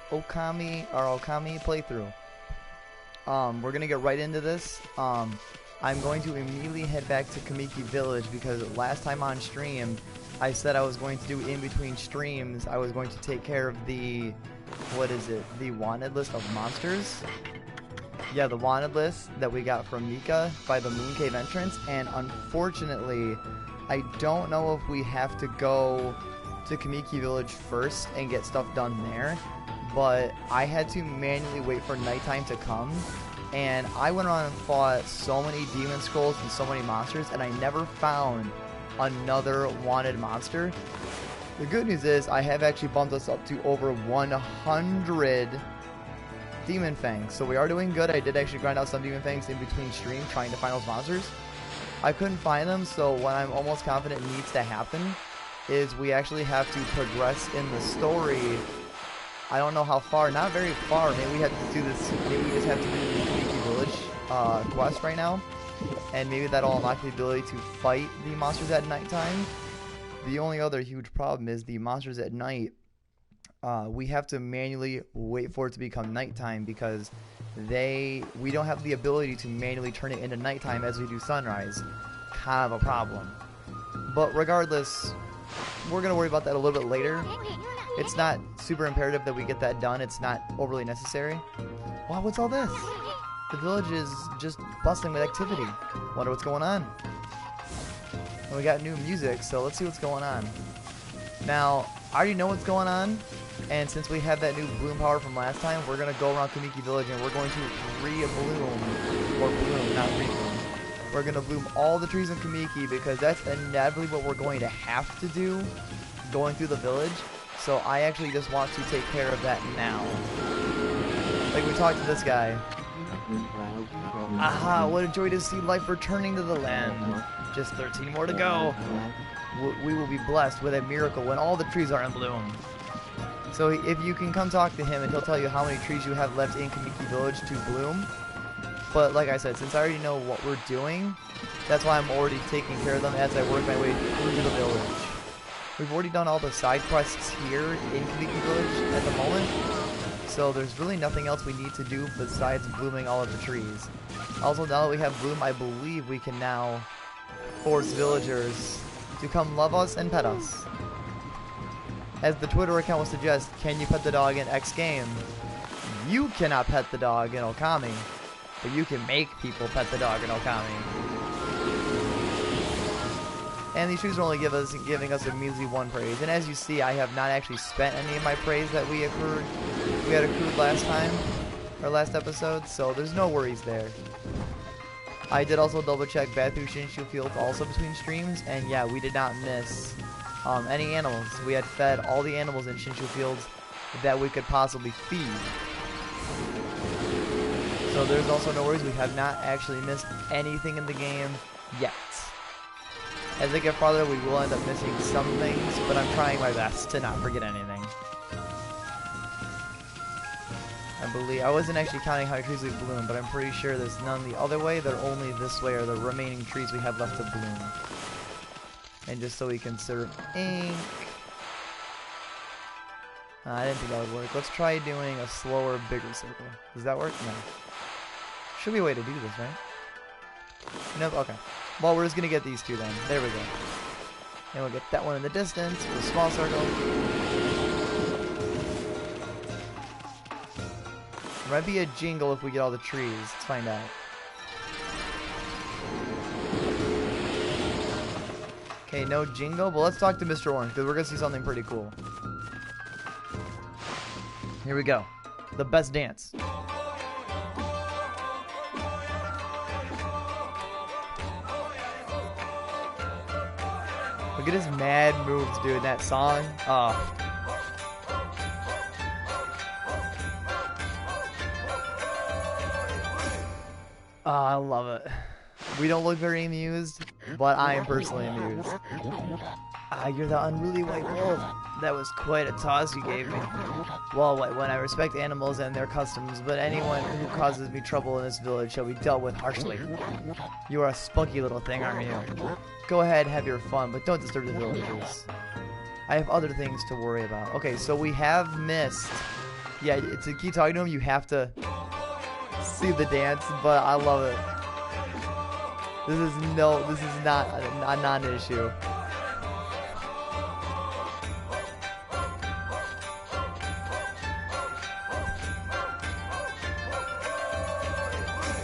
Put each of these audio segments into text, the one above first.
Okami playthrough. We're gonna get right into this. I'm going to immediately head back to Kamiki Village because last time on stream, I said I was going to do in between streams. I was going to take care of the, what is it? The wanted list of monsters. Yeah, the wanted list that we got from Mika by the Moon Cave entrance, and unfortunately, I don't know if we have to go to Kamiki Village first and get stuff done there, but I had to manually wait for nighttime to come, and I went around and fought so many demon scrolls and so many monsters, and I never found another wanted monster. The good news is I have actually bumped us up to over 100 demon fangs, so we are doing good. I did actually grind out some demon fangs in between stream trying to find those monsters. I couldn't find them, so what I'm almost confident needs to happen is we actually have to progress in the story. I don't know how far, not very far. Maybe we have to do this, maybe we just have to do the Kamiki Village quest right now, and maybe that'll unlock the ability to fight the monsters at nighttime. The only other huge problem is the monsters at night. We have to manually wait for it to become nighttime because we don't have the ability to manually turn it into nighttime as we do sunrise. Kind of a problem. But regardless, we're going to worry about that a little bit later. It's not super imperative that we get that done. It's not overly necessary. Wow, what's all this? The village is just bustling with activity. Wonder what's going on. And we got new music, so let's see what's going on. Now, I already know what's going on, and since we have that new bloom power from last time, we're going to go around Kamiki Village and we're going to re-bloom, or bloom, not re-bloom. We're going to bloom all the trees in Kamiki because that's inevitably what we're going to have to do going through the village. So I actually just want to take care of that now. Like we talked to this guy. Aha, what a joy to see life returning to the land. Just 13 more to go. We will be blessed with a miracle when all the trees are in bloom. So if you can come talk to him and he'll tell you how many trees you have left in Kamiki Village to bloom. But like I said, since I already know what we're doing, that's why I'm already taking care of them as I work my way through the village. We've already done all the side quests here in Kamiki Village at the moment, so there's really nothing else we need to do besides blooming all of the trees. Also, now that we have bloom, I believe we can now force villagers to come love us and pet us. As the Twitter account will suggest, can you pet the dog in X game? You cannot pet the dog in Okami, but you can make people pet the dog in Okami. And these trees are only giving us a measly 1 praise. And as you see, I have not actually spent any of my praise that we had accrued last time, or last episode, so there's no worries there. I did also double check back through Shinshu Fields also between streams, and yeah, we did not miss any animals. We had fed all the animals in Shinshu Fields that we could possibly feed. So there's also no worries, we have not actually missed anything in the game yet. As I get farther, we will end up missing some things, but I'm trying my best to not forget anything. I wasn't actually counting how many trees we bloom, but I'm pretty sure there's none the other way. They're only this way are the remaining trees we have left to bloom. And just so we can serve ink. I didn't think that would work. Let's try doing a slower, bigger circle. Does that work? No. Should be a way to do this, right? Nope, okay. Well, we're just going to get these two then. There we go. And we'll get that one in the distance with a small circle. There might be a jingle if we get all the trees. Let's find out. Okay, no jingle, but let's talk to Mr. Orange because we're going to see something pretty cool. Here we go. The best dance. Look at his mad moves, dude, in that song. Oh. Oh, I love it. We don't look very amused, but I am personally amused. Ah, you're the unruly white wolf. That was quite a toss you gave me. Well, when I respect animals and their customs, but anyone who causes me trouble in this village shall be dealt with harshly. You are a spunky little thing, aren't you? Go ahead, have your fun, but don't disturb the villagers. I have other things to worry about. Okay, so we have missed Yeah, to keep talking to him, you have to see the dance, but I love it. This is not a non-issue.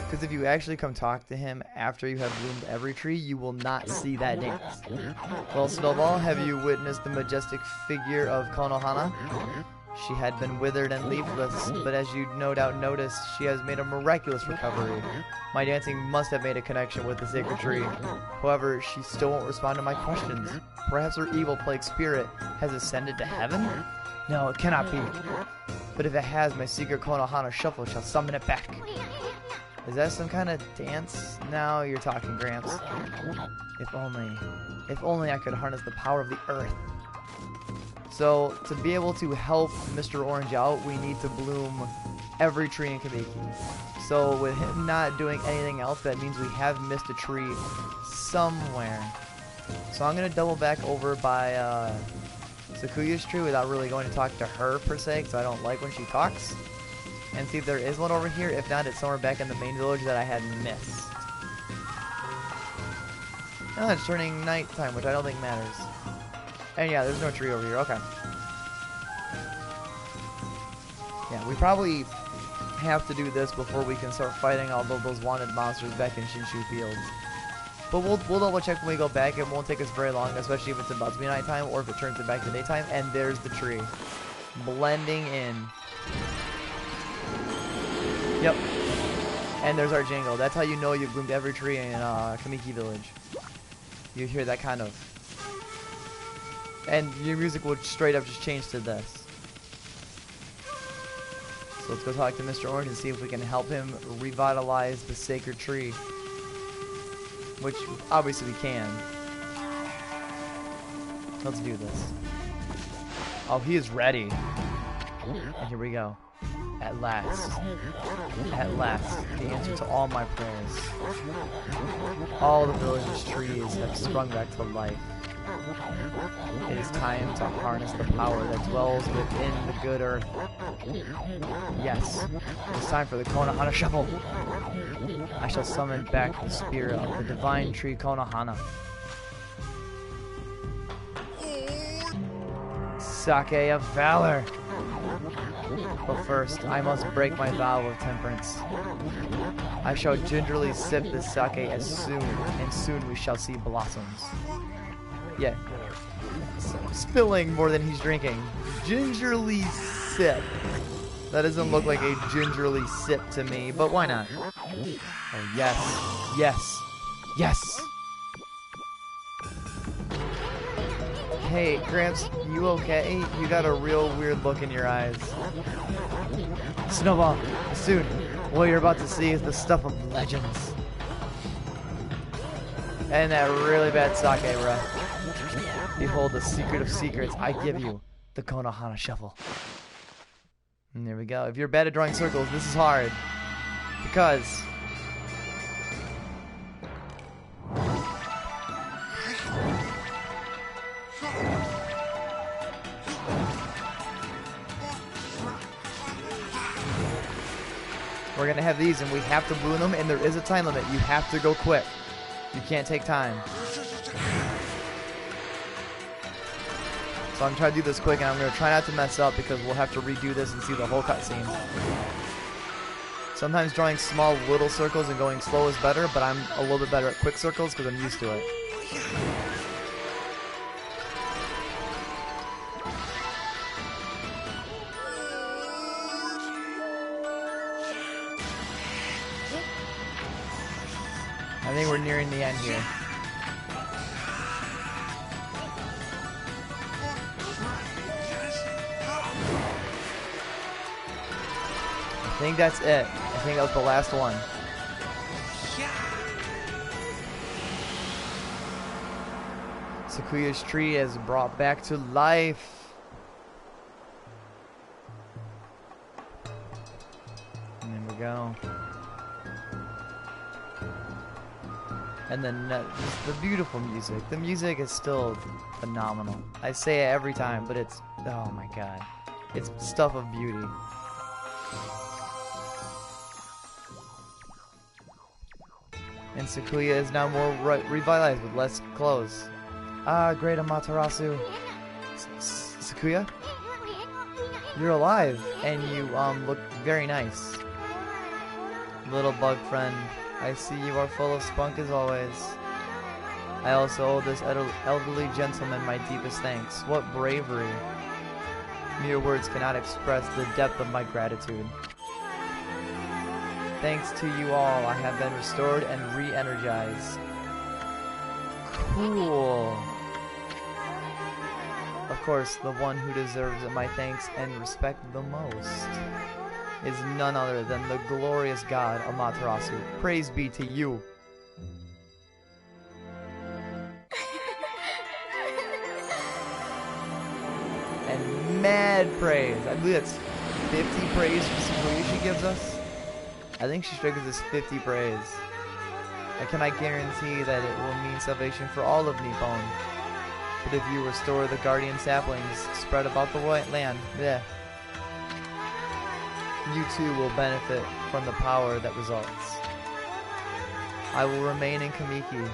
Because if you actually come talk to him after you have bloomed every tree, you will not see that dance. Well, Snowball, have you witnessed the majestic figure of Konohana? She had been withered and leafless, but as you no doubt noticed, she has made a miraculous recovery. My dancing must have made a connection with the sacred tree. However, she still won't respond to my questions. Perhaps her evil plague spirit has ascended to heaven? No, it cannot be. But if it has, my secret Konohana shuffle shall summon it back. Is that some kind of dance? Now you're talking, Gramps. If only I could harness the power of the earth. So, to be able to help Mr. Orange out, we need to bloom every tree in Kamiki. So, with him not doing anything else, that means we have missed a tree somewhere. So, I'm going to double back over by Sakuya's tree without really going to talk to her, per se, because I don't like when she talks. And see if there is one over here. If not, it's somewhere back in the main village that I had missed. Oh, it's turning nighttime, which I don't think matters. And yeah, there's no tree over here. Okay. Yeah, we probably have to do this before we can start fighting all those wanted monsters back in Shinshu Fields. But we'll double check when we go back. It won't take us very long, especially if it's about to be nighttime or if it turns it back to daytime. And there's the tree. Blending in. Yep. And there's our jingle. That's how you know you've bloomed every tree in Kamiki Village. You hear that kind of... And your music will straight up just change to this. So let's go talk to Mr. Orange and see if we can help him revitalize the sacred tree. Which, obviously we can. Let's do this. Oh, he is ready. And here we go. At last, the answer to all my prayers. All the village's trees have sprung back to life. It is time to harness the power that dwells within the good earth. Yes, it's time for the Konohana Shuffle. I shall summon back the spirit of the divine tree Konohana. Sake of Valor. But first, I must break my vow of temperance. I shall gingerly sip this sake as soon, and soon we shall see blossoms. Yeah. Spilling more than he's drinking. Gingerly sip. That doesn't look like a gingerly sip to me, but why not? Oh, yes. Yes. Yes! Hey, Gramps, you okay? You got a real weird look in your eyes. Snowball, soon, what you're about to see is the stuff of legends. And that really bad sake, bruh. Behold the secret of secrets. I give you the Konohana Shuffle. And there we go. If you're bad at drawing circles, this is hard. Because... we're going to have these, and we have to bloom them, and there is a time limit. You have to go quick. You can't take time. So I'm trying to do this quick, and I'm going to try not to mess up because we'll have to redo this and see the whole cutscene. Sometimes drawing small little circles and going slow is better, but I'm a little bit better at quick circles because I'm used to it. I think we're nearing the end here. I think that's it. I think that was the last one. Sakuya's tree is brought back to life. And there we go. And then just the beautiful music. The music is still phenomenal. I say it every time, but it's, oh my god. It's stuff of beauty. And Sakuya is now more revitalized with less clothes. Ah, great Amaterasu. Sakuya? You're alive, and you look very nice. Little bug friend, I see you are full of spunk as always. I also owe this elderly gentleman my deepest thanks. What bravery. Mere words cannot express the depth of my gratitude. Thanks to you all, I have been restored and re-energized. Cool. Of course, the one who deserves my thanks and respect the most is none other than the glorious god Amaterasu. Praise be to you. And mad praise. I believe that's 50 praise for Sakuya she gives us. I think she gives us 50 praise. I cannot guarantee that it will mean salvation for all of Nippon. But if you restore the guardian saplings spread about the land, you too will benefit from the power that results. I will remain in Kamiki,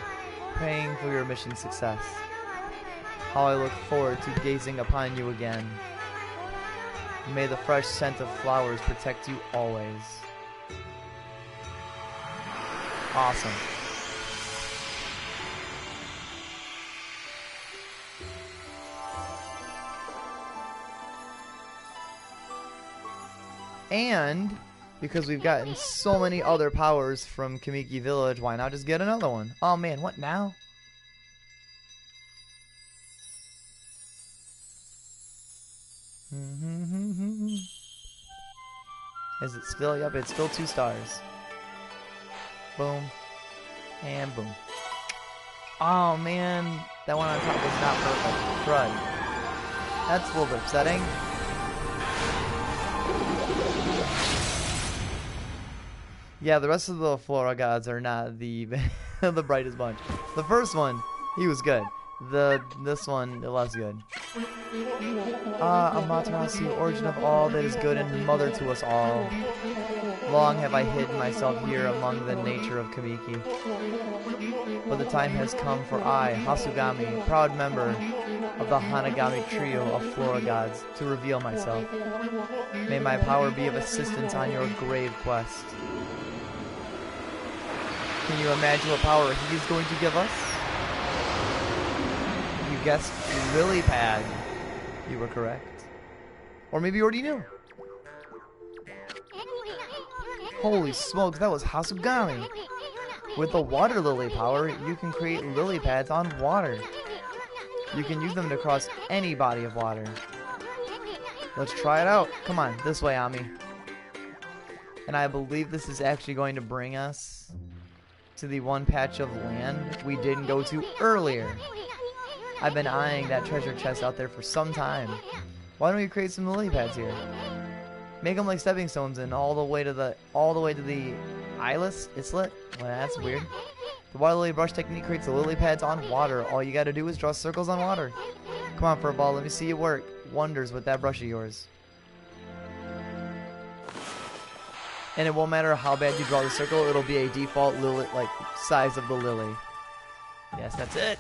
praying for your mission success. How I look forward to gazing upon you again. May the fresh scent of flowers protect you always. Awesome. And because we've gotten so many other powers from Kamiki Village, why not just get another one? Oh man, what now? Is it still? Yep, it's still 2 stars. Boom. And boom. Oh man, that one on top was not perfect. Crud. That's a little bit upsetting. Yeah, the rest of the Flora gods are not the the brightest bunch. The first one, he was good. This one, less good. Ah, Amaterasu, origin of all that is good and mother to us all. Long have I hidden myself here among the nature of Kamiki. But the time has come for I, Hasugami, proud member of the Hanagami trio of Flora gods, to reveal myself. May my power be of assistance on your grave quest. Can you imagine what power he's going to give us? You guessed Lily Pad. You were correct. Or maybe you already knew. Holy smokes, that was Hasugami. With the water lily power, you can create lily pads on water. You can use them to cross any body of water. Let's try it out. Come on, this way, Ami. And I believe this is actually going to bring us to the one patch of land we didn't go to earlier. I've been eyeing that treasure chest out there for some time. Why don't we create some lily pads here? Make them like stepping stones and all the way to the islet? Well, that's weird. The water lily brush technique creates the lily pads on water. All you gotta do is draw circles on water. Come on, Furball, let me see you work wonders with that brush of yours. And it won't matter how bad you draw the circle, it'll be a default lily, like, size of the lily. Yes, that's it.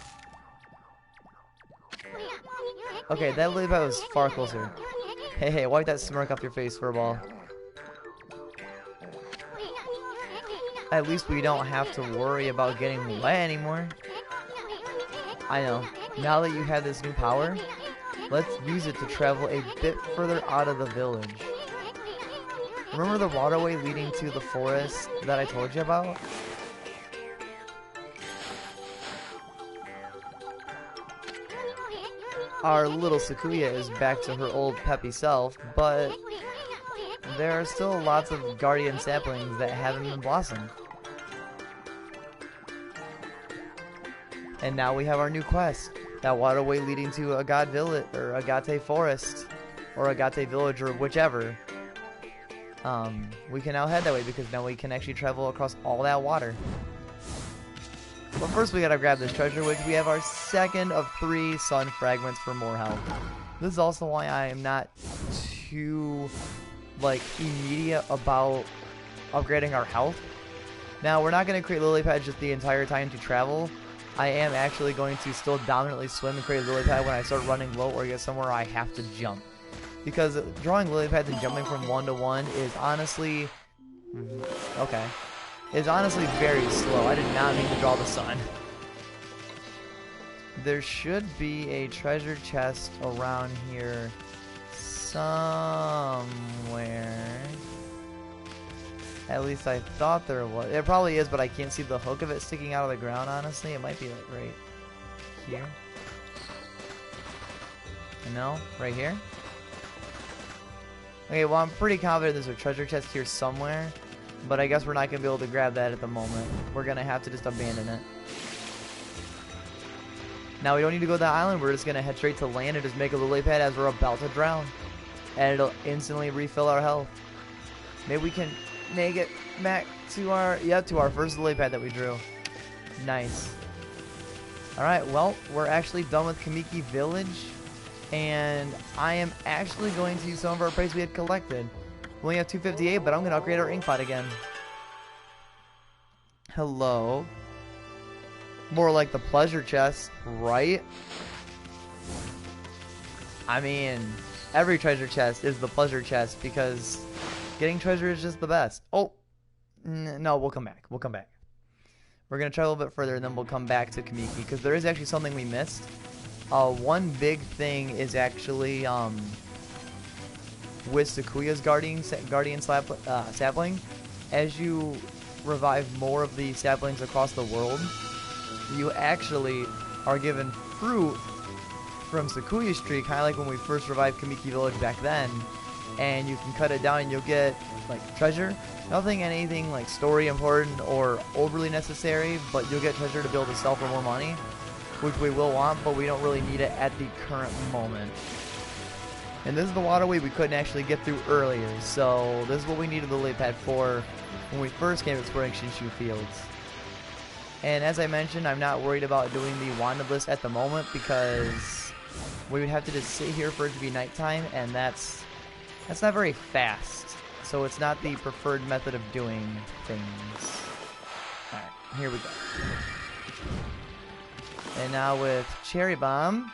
Okay, that lily pad was far closer. Hey, wipe that smirk off your face, Furball. At least we don't have to worry about getting wet anymore. I know. Now that you have this new power, let's use it to travel a bit further out of the village. Remember the waterway leading to the forest that I told you about? Our little Sakuya is back to her old peppy self, but there are still lots of guardian saplings that haven't been blossomed. And now we have our new quest, that waterway leading to Agate Village, or Agate Forest, or Agate Village, or whichever. We can now head that way because now we can actually travel across all that water. But first we gotta grab this treasure, which we have our second of 3 sun fragments for more health. This is also why I am not too, like, immediate about upgrading our health. Now, we're not going to create lily pads just the entire time to travel. I am actually going to still dominantly swim and create a lily pad when I start running low or get somewhere I have to jump. Because drawing lily pads and jumping from one to one is honestly... Okay. Is honestly very slow. I did not mean to draw the sun. There should be a treasure chest around here somewhere. At least I thought there was. It probably is, but I can't see the hook of it sticking out of the ground, honestly. It might be like right here. No? Right here? Okay, well, I'm pretty confident there's a treasure chest here somewhere, but I guess we're not going to be able to grab that at the moment. We're going to have to just abandon it. Now, we don't need to go to the island. We're just going to head straight to land and just make a lily pad as we're about to drown. And it'll instantly refill our health. Maybe we can make it back to our, to our first lily pad that we drew. Nice. Alright, well, we're actually done with Kamiki Village. And I am actually going to use some of our praise we had collected. We only have 258, but I'm going to upgrade our ink pot again. Hello. More like the pleasure chest, right? I mean, every treasure chest is the pleasure chest because getting treasure is just the best. Oh, no, we'll come back. We'll come back. We're going to try a little bit further and then we'll come back to Kamiki because there is actually something we missed. One big thing is actually with Sakuya's guardian sapling. As you revive more of the saplings across the world, you actually are given fruit from Sakuya's tree, kind of like when we first revived Kamiki Village back then. And you can cut it down and you'll get like treasure. Nothing anything like story important or overly necessary, but you'll get treasure to be able to sell for more money, which we will want, but we don't really need it at the current moment. And this is the waterway we couldn't actually get through earlier, so this is what we needed the lily pad for when we first came exploring Shinshu Fields. And as I mentioned, I'm not worried about doing the wanted list at the moment because we would have to just sit here for it to be nighttime, and that's not very fast. So it's not the preferred method of doing things. Alright, here we go. And now with Cherry Bomb,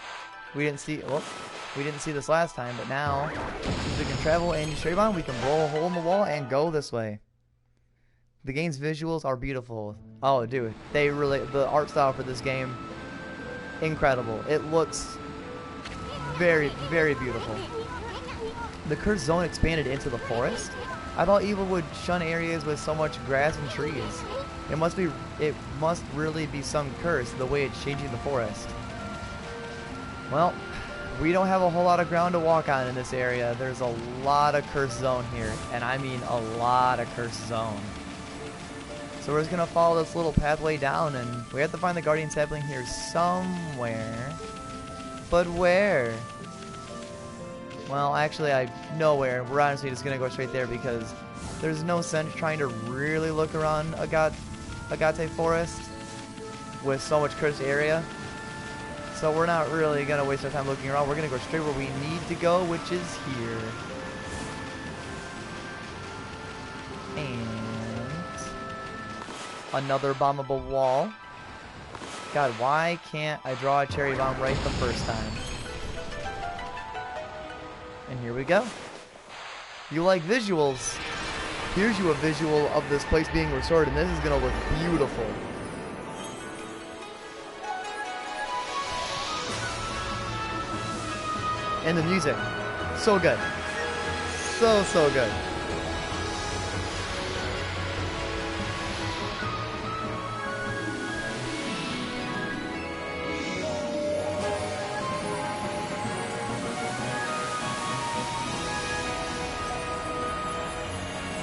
we didn't see this last time, but now if we can travel and use Cherry Bomb, we can blow a hole in the wall and go this way. The game's visuals are beautiful. Oh, dude, the art style for this game, incredible. It looks very, very beautiful. The cursed zone expanded into the forest. I thought Evil would shun areas with so much grass and trees. It must really be some curse the way it's changing the forest. Well, we don't have a whole lot of ground to walk on in this area. There's a lot of cursed zone here, and I mean a lot of cursed zone. So we're just gonna follow this little pathway down, and we have to find the guardian sapling here somewhere. But where? Well, actually, I know where. We're honestly just gonna go straight there because there's no sense trying to really look around Agate Forest with so much cursed area. So we're not really going to waste our time looking around. We're going to go straight where we need to go, which is here. And another bombable wall. God, why can't I draw a cherry bomb right the first time? And here we go. You like visuals? Here's you a visual of this place being restored, and this is going to look beautiful. And the music, so good. So good.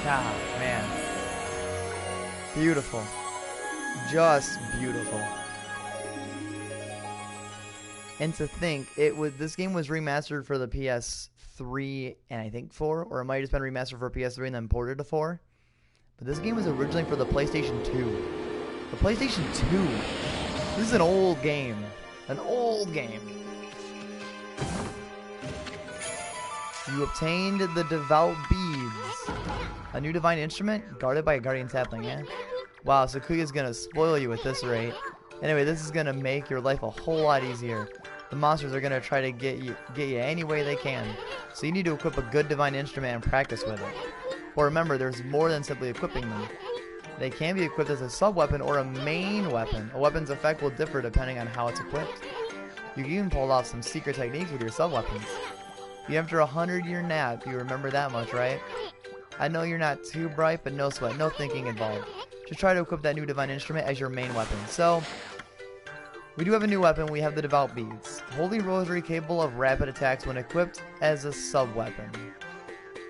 Ah, man. Beautiful. Just beautiful. And to think, this game was remastered for the PS3 and I think 4, or it might have just been remastered for PS3 and then ported to 4. But this game was originally for the PlayStation 2. The PlayStation 2. This is an old game. An old game. You obtained the Devout Beads. A new divine instrument guarded by a guardian sapling, yeah? Wow, Sakuya's gonna spoil you at this rate. Anyway, this is gonna make your life a whole lot easier. The monsters are gonna try to get you any way they can. So you need to equip a good divine instrument and practice with it. But remember, there's more than simply equipping them. They can be equipped as a sub-weapon or a main weapon. A weapon's effect will differ depending on how it's equipped. You can even pull off some secret techniques with your sub-weapons. After a 100-year nap, you remember that much, right? I know you're not too bright, but no sweat, no thinking involved. Just try to equip that new divine instrument as your main weapon. So, we do have a new weapon. We have the Devout Beads. Holy Rosary capable of rapid attacks when equipped as a sub-weapon.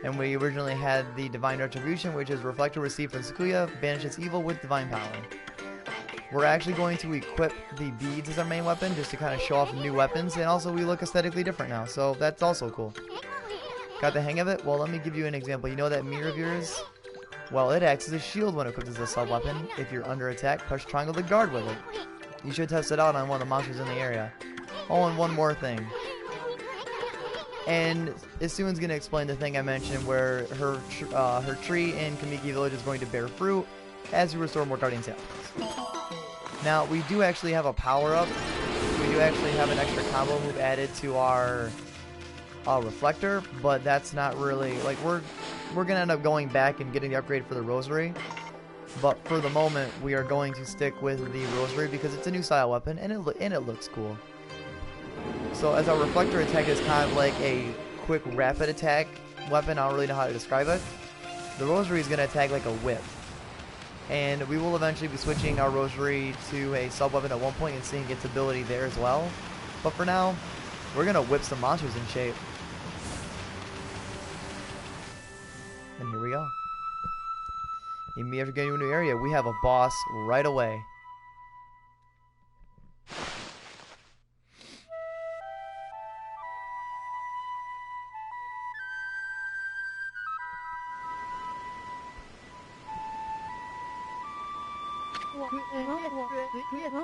And we originally had the Divine Retribution, which is Reflector received from Sakuya, banishes evil with divine power. We're actually going to equip the beads as our main weapon, just to kind of show off new weapons, and also we look aesthetically different now, so that's also cool. Got the hang of it? Well, let me give you an example. You know that mirror of yours? Well, it acts as a shield when equipped as a sub-weapon. If you're under attack, push triangle to guard with it. You should test it out on one of the monsters in the area. Oh, and one more thing. And Isuan's going to explain the thing I mentioned where her tree in Kamiki Village is going to bear fruit as you restore more guardian saplings. Now, we do actually have a power-up. We do actually have an extra combo move added to our reflector, but that's not really, like, we're going to end up going back and getting the upgrade for the rosary. But for the moment, we are going to stick with the rosary because it's a new style weapon and it looks cool. So as our reflector attack is kind of like a quick rapid attack weapon, I don't really know how to describe it. The rosary is going to attack like a whip. And we will eventually be switching our rosary to a sub-weapon at one point and seeing its ability there as well. But for now, we're going to whip some monsters in shape. And here we go. Immediately after getting to a new area, we have a boss right away.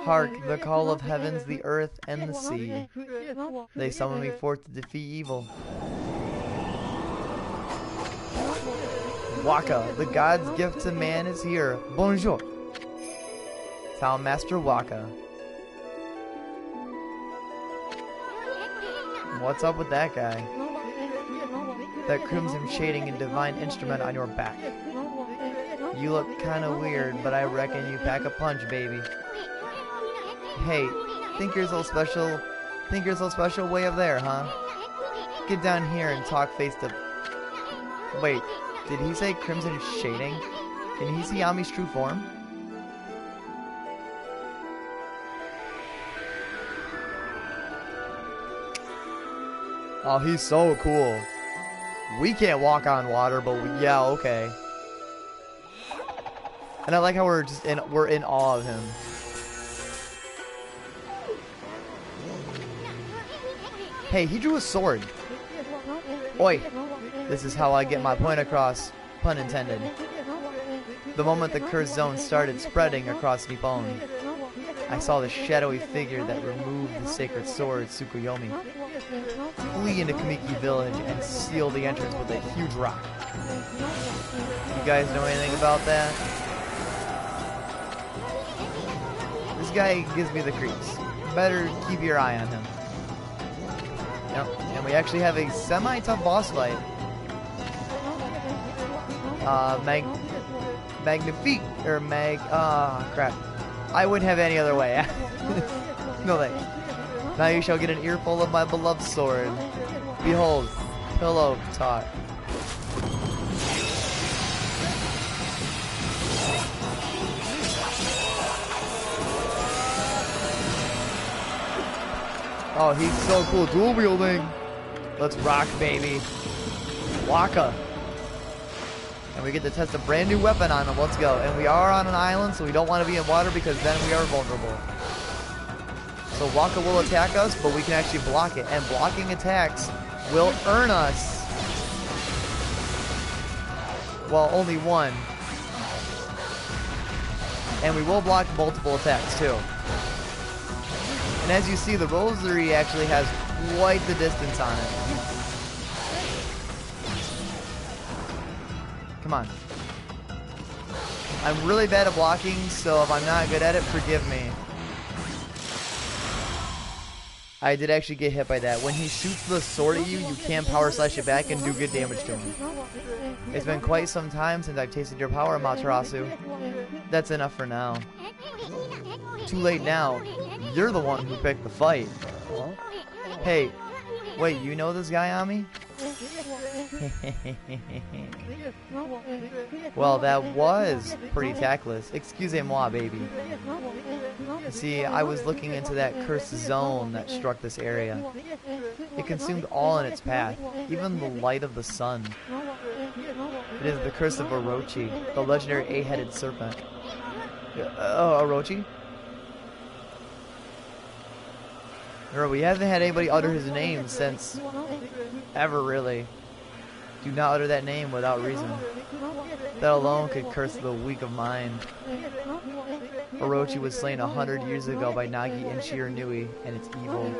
Hark, the call of heavens, the earth, and the sea. They summon me forth to defeat evil. Waka, the god's gift to man, is here. Bonjour. Town Master Waka. What's up with that guy? That crimson shading and divine instrument on your back. You look kinda weird, but I reckon you pack a punch, baby. Hey, think you're so special? Think you're so special way up there, huh? Get down here and talk face to... Wait, did he say crimson shading? Can he see Yami's true form? Oh, he's so cool. We can't walk on water, but yeah, okay. And I like how we're in awe of him. Hey, he drew a sword. Oi, this is how I get my point across, pun intended. The moment the cursed zone started spreading across Nippon, I saw the shadowy figure that removed the sacred sword, Tsukuyomi, flee into Kamiki Village and seal the entrance with a huge rock. You guys know anything about that? This guy gives me the creeps. Better keep your eye on him. Yep, and we actually have a semi-tough boss fight. Magnifique, or crap. I wouldn't have any other way. No thanks. Now you shall get an earful of my beloved sword. Behold, pillow talk. Oh, he's so cool. Dual wielding. Let's rock, baby. Waka. And we get to test a brand new weapon on him. Let's go. And we are on an island, so we don't want to be in water because then we are vulnerable. So Waka will attack us, but we can actually block it. And blocking attacks will earn us. Well, only one. And we will block multiple attacks, too. And as you see, the rosary actually has quite the distance on it. Come on. I'm really bad at blocking, so if I'm not good at it, forgive me. I did actually get hit by that. When he shoots the sword at you, you can power slash it back and do good damage to him. It's been quite some time since I've tasted your power, Amaterasu. That's enough for now. Too late now. You're the one who picked the fight. Hey, wait, you know this guy, Ami? Well, that was pretty tactless. Excusez-moi, baby. See, I was looking into that cursed zone that struck this area. It consumed all in its path, even the light of the sun. It is the curse of Orochi, the legendary 8-headed serpent. Oh, Orochi? Remember, we haven't had anybody utter his name since ever, really. Do not utter that name without reason. That alone could curse the weak of mind. Orochi was slain 100 years ago by Nagi and Shiranui, and its evil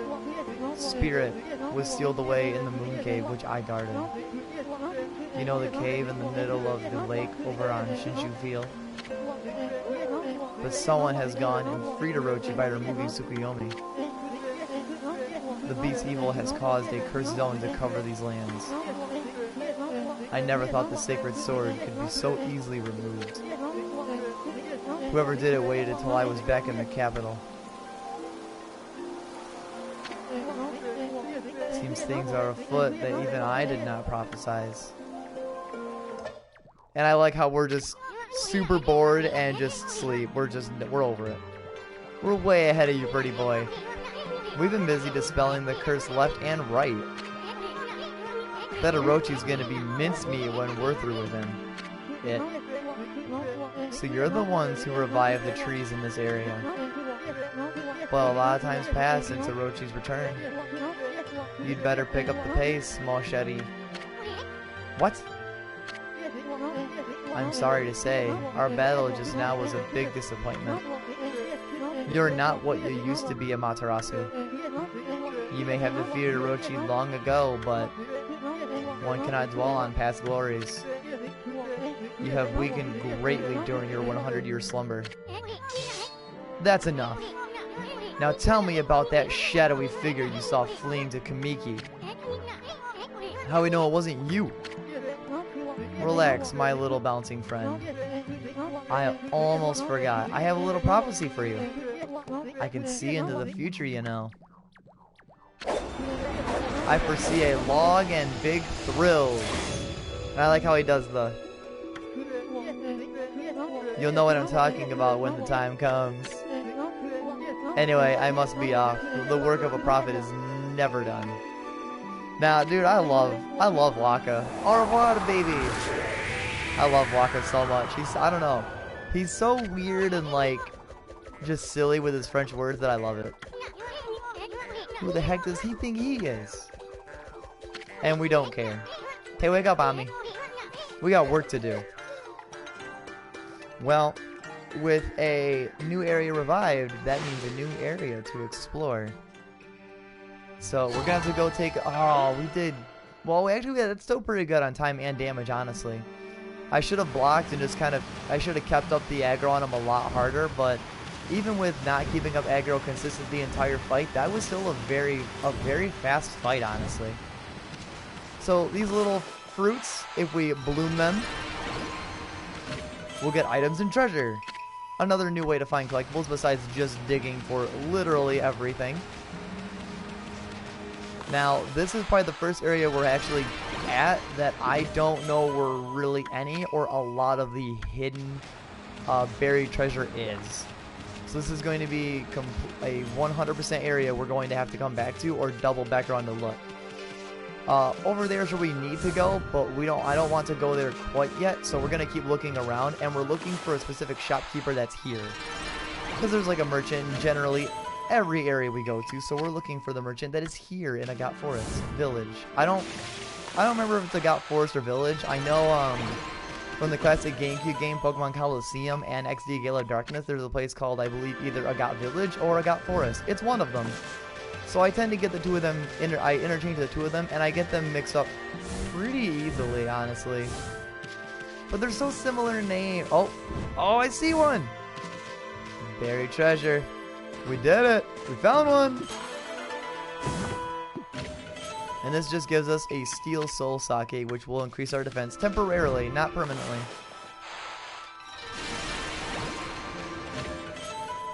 spirit was sealed away in the moon cave, which I guarded. You know the cave in the middle of the lake over on Shinshu Field? But someone has gone and freed Orochi by removing Tsukuyomi. The beast's evil has caused a cursed zone to cover these lands. I never thought the sacred sword could be so easily removed. Whoever did it waited until I was back in the capital. Seems things are afoot that even I did not prophesize. And I like how we're just super bored and just sleep. We're over it. We're way ahead of you, pretty boy. We've been busy dispelling the curse left and right. That Orochi's gonna be mincemeat when we're through with him. So you're the ones who revived the trees in this area. Well, a lot of times passed since Orochi's return. You'd better pick up the pace, Mosheri. What? I'm sorry to say, our battle just now was a big disappointment. You're not what you used to be, Amaterasu. You may have defeated Orochi long ago, but one cannot dwell on past glories. You have weakened greatly during your 100-year slumber. That's enough. Now tell me about that shadowy figure you saw fleeing to Kamiki. How we know it wasn't you? Relax, my little bouncing friend. I almost forgot. I have a little prophecy for you. I can see into the future, you know. I foresee a long and big thrill. And I like how he does the... You'll know what I'm talking about when the time comes. Anyway, I must be off. The work of a prophet is never done. Now, dude, I love Waka. Au revoir, baby. I love Waka so much. I don't know. He's so weird and like just silly with his French words that I love it. Who the heck does he think he is? And we don't care. Hey, wake up, Ami. We got work to do. Well, with a new area revived, that means a new area to explore. So we're gonna have to go take. Oh, we did. Well, actually, that's still pretty good on time and damage, honestly. I should have blocked and just kind of. I should have kept up the aggro on him a lot harder, but even with not keeping up aggro consistent the entire fight, that was still a very fast fight, honestly. So these little fruits, if we bloom them, we'll get items and treasure. Another new way to find collectibles besides just digging for literally everything. Now, this is probably the first area we're actually at that I don't know where really any or a lot of the hidden buried treasure is. So this is going to be a 100% area we're going to have to come back to or double back around to look. Over there is where we need to go, but I don't want to go there quite yet, so we're going to keep looking around, and we're looking for a specific shopkeeper that's here. Because there's like a merchant generally every area we go to, so we're looking for the merchant that is here in Agat Forest Village. I don't remember if it's Agat Forest or Village. I know from the classic GameCube game Pokemon Coliseum and XD Gale of Darkness, there's a place called, I believe, either Agat Village or Agat Forest. It's one of them. So I tend to get the two of them, I interchange the two of them, and I get them mixed up pretty easily, honestly. But they're so similar in name. Oh, I see one. Buried treasure. We did it. We found one. And this just gives us a steel soul sake, which will increase our defense temporarily, not permanently.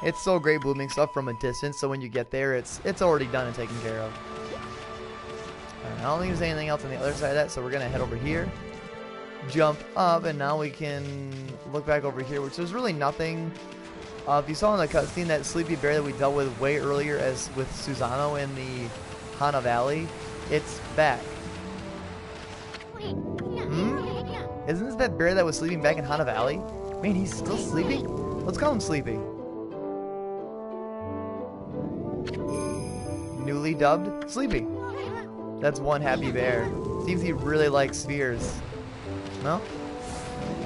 It's so great blooming stuff from a distance, so when you get there, it's already done and taken care of. Alright, I don't think there's anything else on the other side of that, so we're going to head over here. Jump up, and now we can look back over here, which there's really nothing. If you saw in the cutscene, that sleepy bear that we dealt with way earlier as with Susano in the Hana Valley, it's back. Isn't this that bear that was sleeping back in Hana Valley? Man, he's still sleeping? Let's call him Sleepy. Newly dubbed Sleepy. That's one happy bear. Seems he really likes spheres. No?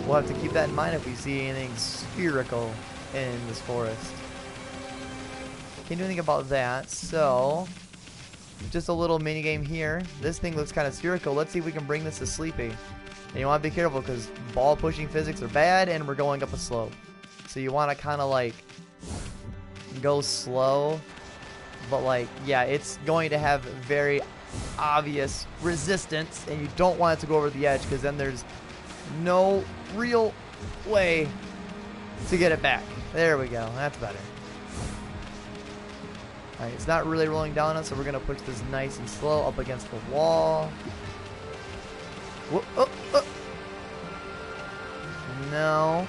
We'll have to keep that in mind if we see anything spherical in this forest. Can't do anything about that, so just a little mini game here. This thing looks kind of spherical. Let's see if we can bring this to Sleepy. And you want to be careful because ball pushing physics are bad and we're going up a slope. So you want to kind of like go slow. But like, yeah, it's going to have very obvious resistance and you don't want it to go over the edge because then there's no real way to get it back. There we go. That's better. Alright, it's not really rolling down on us, so we're going to push this nice and slow up against the wall. Whoa, oh. No.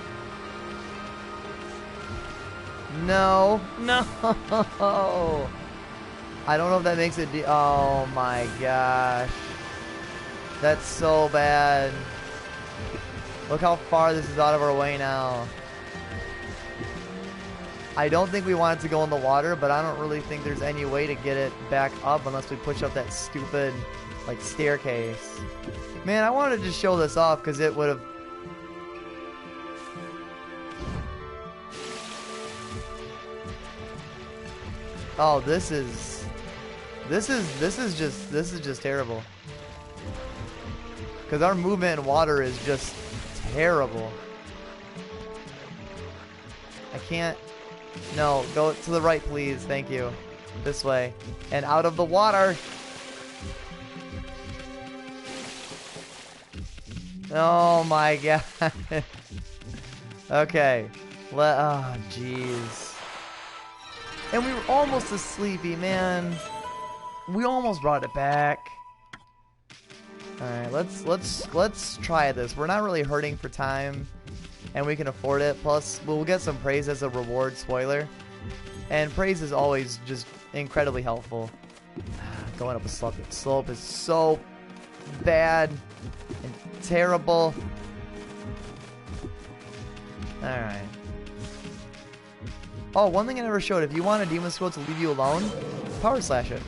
No. No. I don't know if that makes it... oh my gosh. That's so bad. Look how far this is out of our way now. I don't think we want it to go in the water, but I don't really think there's any way to get it back up unless we push up that stupid, like, staircase. Man, I wanted to just show this off because it would have... oh, this is just terrible. Because our movement in water is just terrible. I can't... no, go to the right, please. Thank you. This way. And out of the water. Oh my god. Okay. Oh, jeez. And we were almost as sleepy, man. We almost brought it back. Alright, let's try this. We're not really hurting for time. And we can afford it. Plus, we'll get some praise as a reward spoiler. And praise is always just incredibly helpful. Going up a slope. The slope is so bad and terrible. Alright. Oh, one thing I never showed. If you want a demon scroll to leave you alone, power slash it.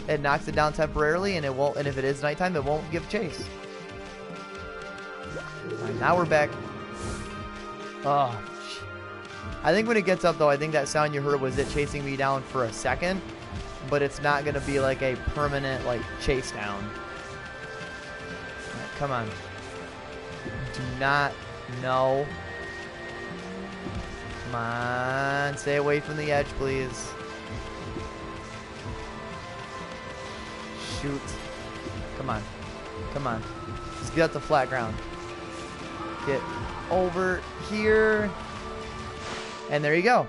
It knocks it down temporarily, and it won't. And if it is nighttime, it won't give chase. Alright, now we're back. Oh, I think when it gets up, though, I think that sound you heard was it chasing me down for a second, but it's not going to be like a permanent, like, chase down. Right, come on. Do not, no. Come on, stay away from the edge, please. Shoot. Come on. Come on. Just get up the flat ground. Get over here. And there you go.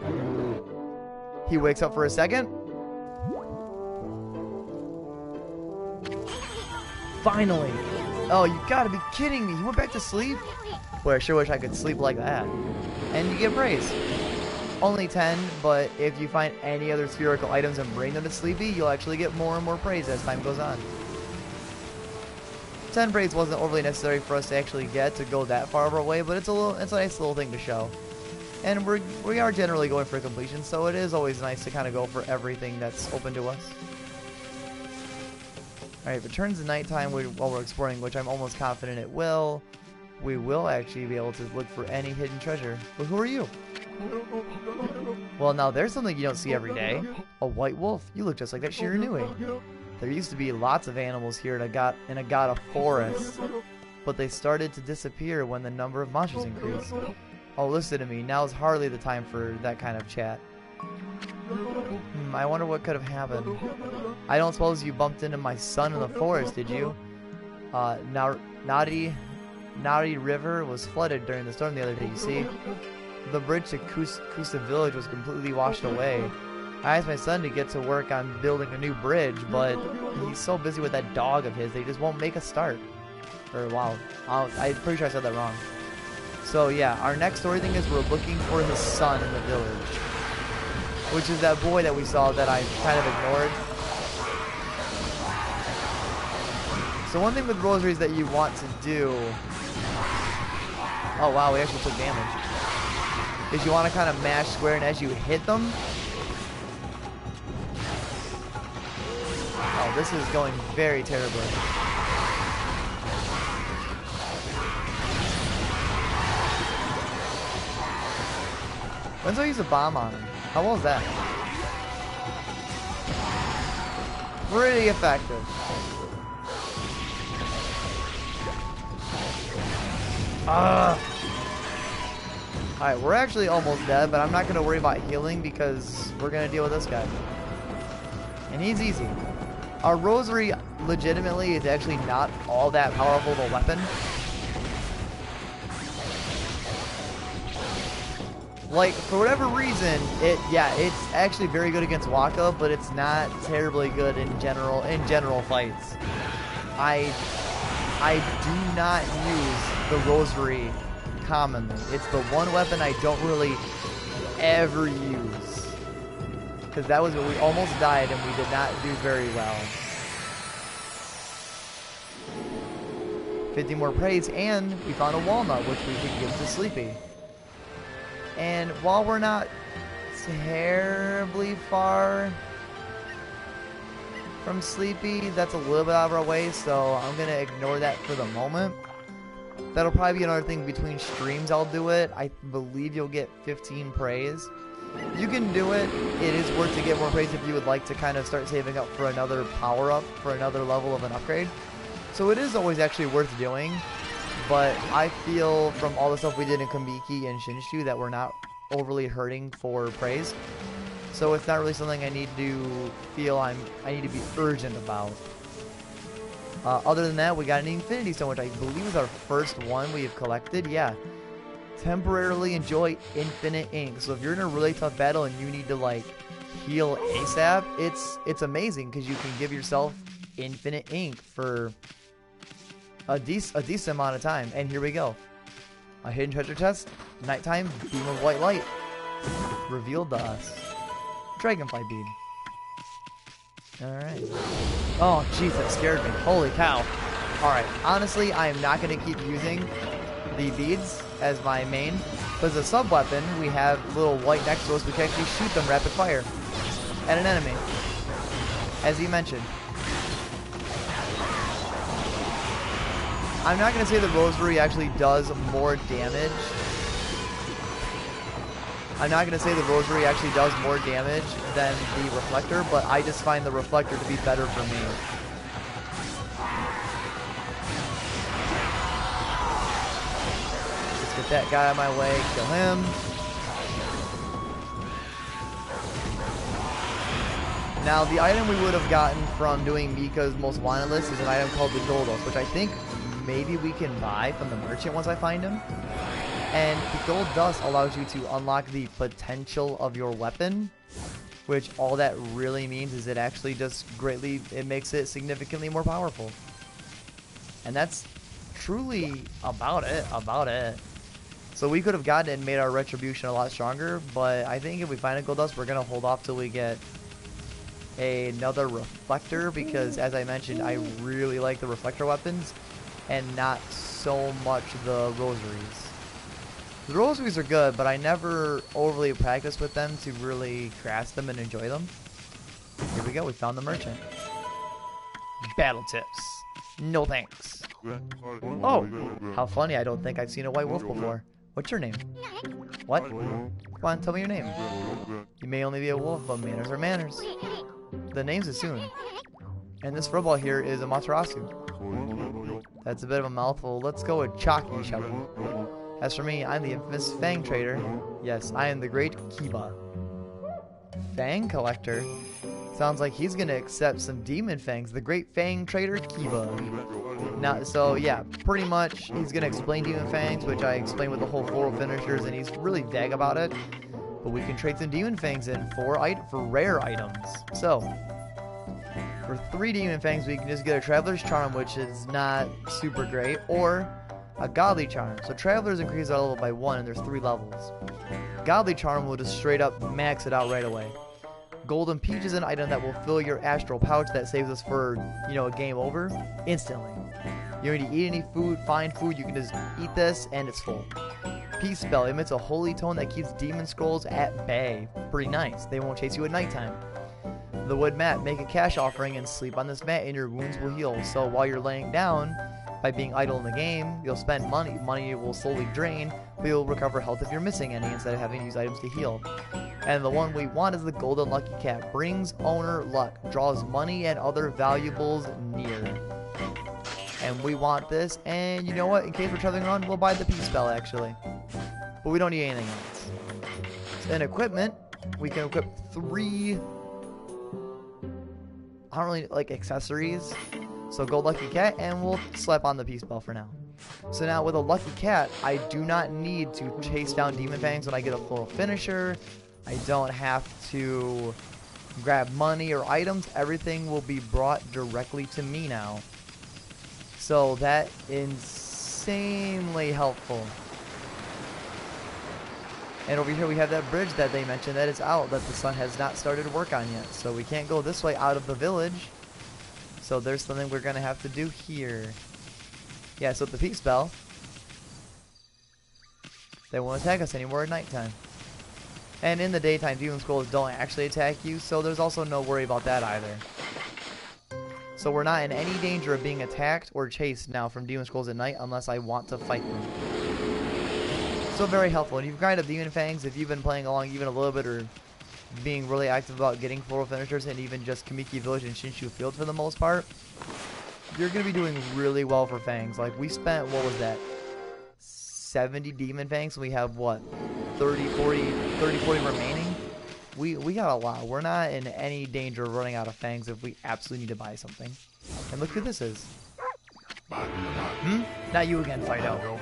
He wakes up for a second. Finally. Oh, you gotta be kidding me. He went back to sleep? Boy, I sure wish I could sleep like that. And you get praise. Only 10, but if you find any other spherical items and bring them to Sleepy, you'll actually get more and more praise as time goes on. 10 praise wasn't overly necessary for us to actually get to go that far of our way, but it's a nice little thing to show. And we are generally going for completion, so it is always nice to kind of go for everything that's open to us. Alright, if it turns to nighttime while we're exploring, which I'm almost confident it will, we will actually be able to look for any hidden treasure. But who are you? Well, now there's something you don't see every day. A white wolf. You look just like that Shiranui. There used to be lots of animals here in Agata Forest. but they started to disappear when the number of monsters increased. Oh, listen to me. Now's hardly the time for that kind of chat. I wonder what could have happened. I don't suppose you bumped into my son in the forest, did you? Nari River was flooded during the storm the other day, you see? The bridge to Kusa Village was completely washed away. I asked my son to get to work on building a new bridge, but he's so busy with that dog of his, they just won't make a start. Or, wow, I'm pretty sure I said that wrong. So, yeah, our next story thing is we're looking for his son in the village. Which is that boy that we saw that I kind of ignored. So one thing with rosaries that you want to do... Oh, wow, we actually took damage. Is you want to kind of mash square, and as you hit them... Oh, this is going very terribly. When's I use a bomb on him? How well is that? Pretty effective. Alright, we're actually almost dead, but I'm not going to worry about healing because we're going to deal with this guy. And he's easy. Our rosary legitimately is actually not all that powerful of a weapon. Like, for whatever reason, it's actually very good against Waka, but it's not terribly good in general fights. I do not use the rosary commonly. It's the one weapon I don't really ever use. Because that was when we almost died and we did not do very well. 50 more praise, and we found a walnut, which we could give to Sleepy. And while we're not terribly far from Sleepy, that's a little bit out of our way, so I'm going to ignore that for the moment. That'll probably be another thing between streams I'll do it. I believe you'll get 15 praise. You can do it. It is worth to get more praise if you would like to kind of start saving up for another power-up, for another level of an upgrade. So it is always actually worth doing. But I feel from all the stuff we did in Kamiki and Shinshu that we're not overly hurting for praise. So it's not really something I need to feel I need to be urgent about. Other than that, we got an Infinity Stone, which I believe is our first one we have collected. Yeah. Temporarily enjoy infinite ink. So if you're in a really tough battle and you need to like heal ASAP, it's amazing because you can give yourself infinite ink for a decent amount of time. And here we go. A hidden treasure chest, nighttime, beam of white light. Revealed to us. Dragonfly bead. Alright. Oh, jeez, that scared me. Holy cow. Alright, honestly, I am not going to keep using the beads as my main. But as a sub-weapon, we have little white next to us. We can actually shoot them rapid fire at an enemy. As he mentioned. I'm not going to say the rosary actually does more damage. I'm not going to say the rosary actually does more damage than the reflector, but I just find the reflector to be better for me. Let's get that guy out of my way, kill him. Now, the item we would have gotten from doing Mika's most wanted list is an item called the Goldos, which I think maybe we can buy from the merchant once I find him. And the gold dust allows you to unlock the potential of your weapon, which all that really means is it actually just it makes it significantly more powerful. And that's truly about it. So we could have gotten it and made our retribution a lot stronger, but I think if we find a gold dust, we're going to hold off till we get another reflector, because as I mentioned, I really like the reflector weapons and not so much the rosaries. The rosaries are good, but I never overly practice with them to really grasp them and enjoy them. Here we go, we found the merchant. Battle tips. No thanks. Oh, how funny, I don't think I've seen a white wolf before. What's your name? What? Come on, tell me your name. You may only be a wolf, but manners are manners. The name's Asun. And this football here is a Matarasu. That's a bit of a mouthful. Let's go with Chalky, shall we? As for me, I'm the infamous Fang Trader. Yes, I am the great Kiba. Fang Collector? Sounds like he's gonna accept some demon fangs. The great Fang Trader Kiba. Now, so yeah, pretty much he's gonna explain demon fangs, which I explained with the whole floral finishers, and he's really vague about it. But we can trade some demon fangs in for rare items. So for 3 demon fangs, we can just get a Traveler's Charm, which is not super great, or a Godly Charm. So Travelers increase our level by 1, and there's 3 levels. Godly Charm will just straight up max it out right away. Golden Peach is an item that will fill your astral pouch that saves us for, you know, a game over instantly. You don't need to eat any food, find food, you can just eat this and it's full. Peace Spell emits a holy tone that keeps demon scrolls at bay. Pretty nice. They won't chase you at nighttime. The Wood Mat, make a cash offering and sleep on this mat and your wounds will heal. So while you're laying down, by being idle in the game, you'll spend money. Money will slowly drain, but you'll recover health if you're missing any instead of having to use items to heal. And the one we want is the Golden Lucky Cat. Brings owner luck, draws money and other valuables near. And we want this, and you know what? In case we're traveling around, we'll buy the Peace Spell actually. But we don't need anything else. So in equipment, we can equip 3... I don't really like accessories. So Gold Lucky Cat, and we'll slap on the Peace Spell for now. So now with a Lucky Cat, I do not need to chase down Demon Fangs when I get a Floral Finisher. I don't have to grab money or items. Everything will be brought directly to me now. So that insanely helpful. And over here we have that bridge that they mentioned that is out, that the sun has not started work on yet. So we can't go this way out of the village. So there's something we're going to have to do here. Yeah, so with the Peace Spell, they won't attack us anymore at nighttime. And in the daytime, demon scrolls don't actually attack you, so there's also no worry about that either. So we're not in any danger of being attacked or chased now from demon scrolls at night unless I want to fight them. So very helpful. And you've grinded up demon fangs if you've been playing along even a little bit or being really active about getting floral finishers and even just Kamiki Village and Shinshu Field for the most part. You're going to be doing really well for fangs. Like we spent, what was that? 70 demon fangs, and we have what? 30, 40 remaining? We got a lot. We're not in any danger of running out of fangs if we absolutely need to buy something. And look who this is. Not you again, Fido.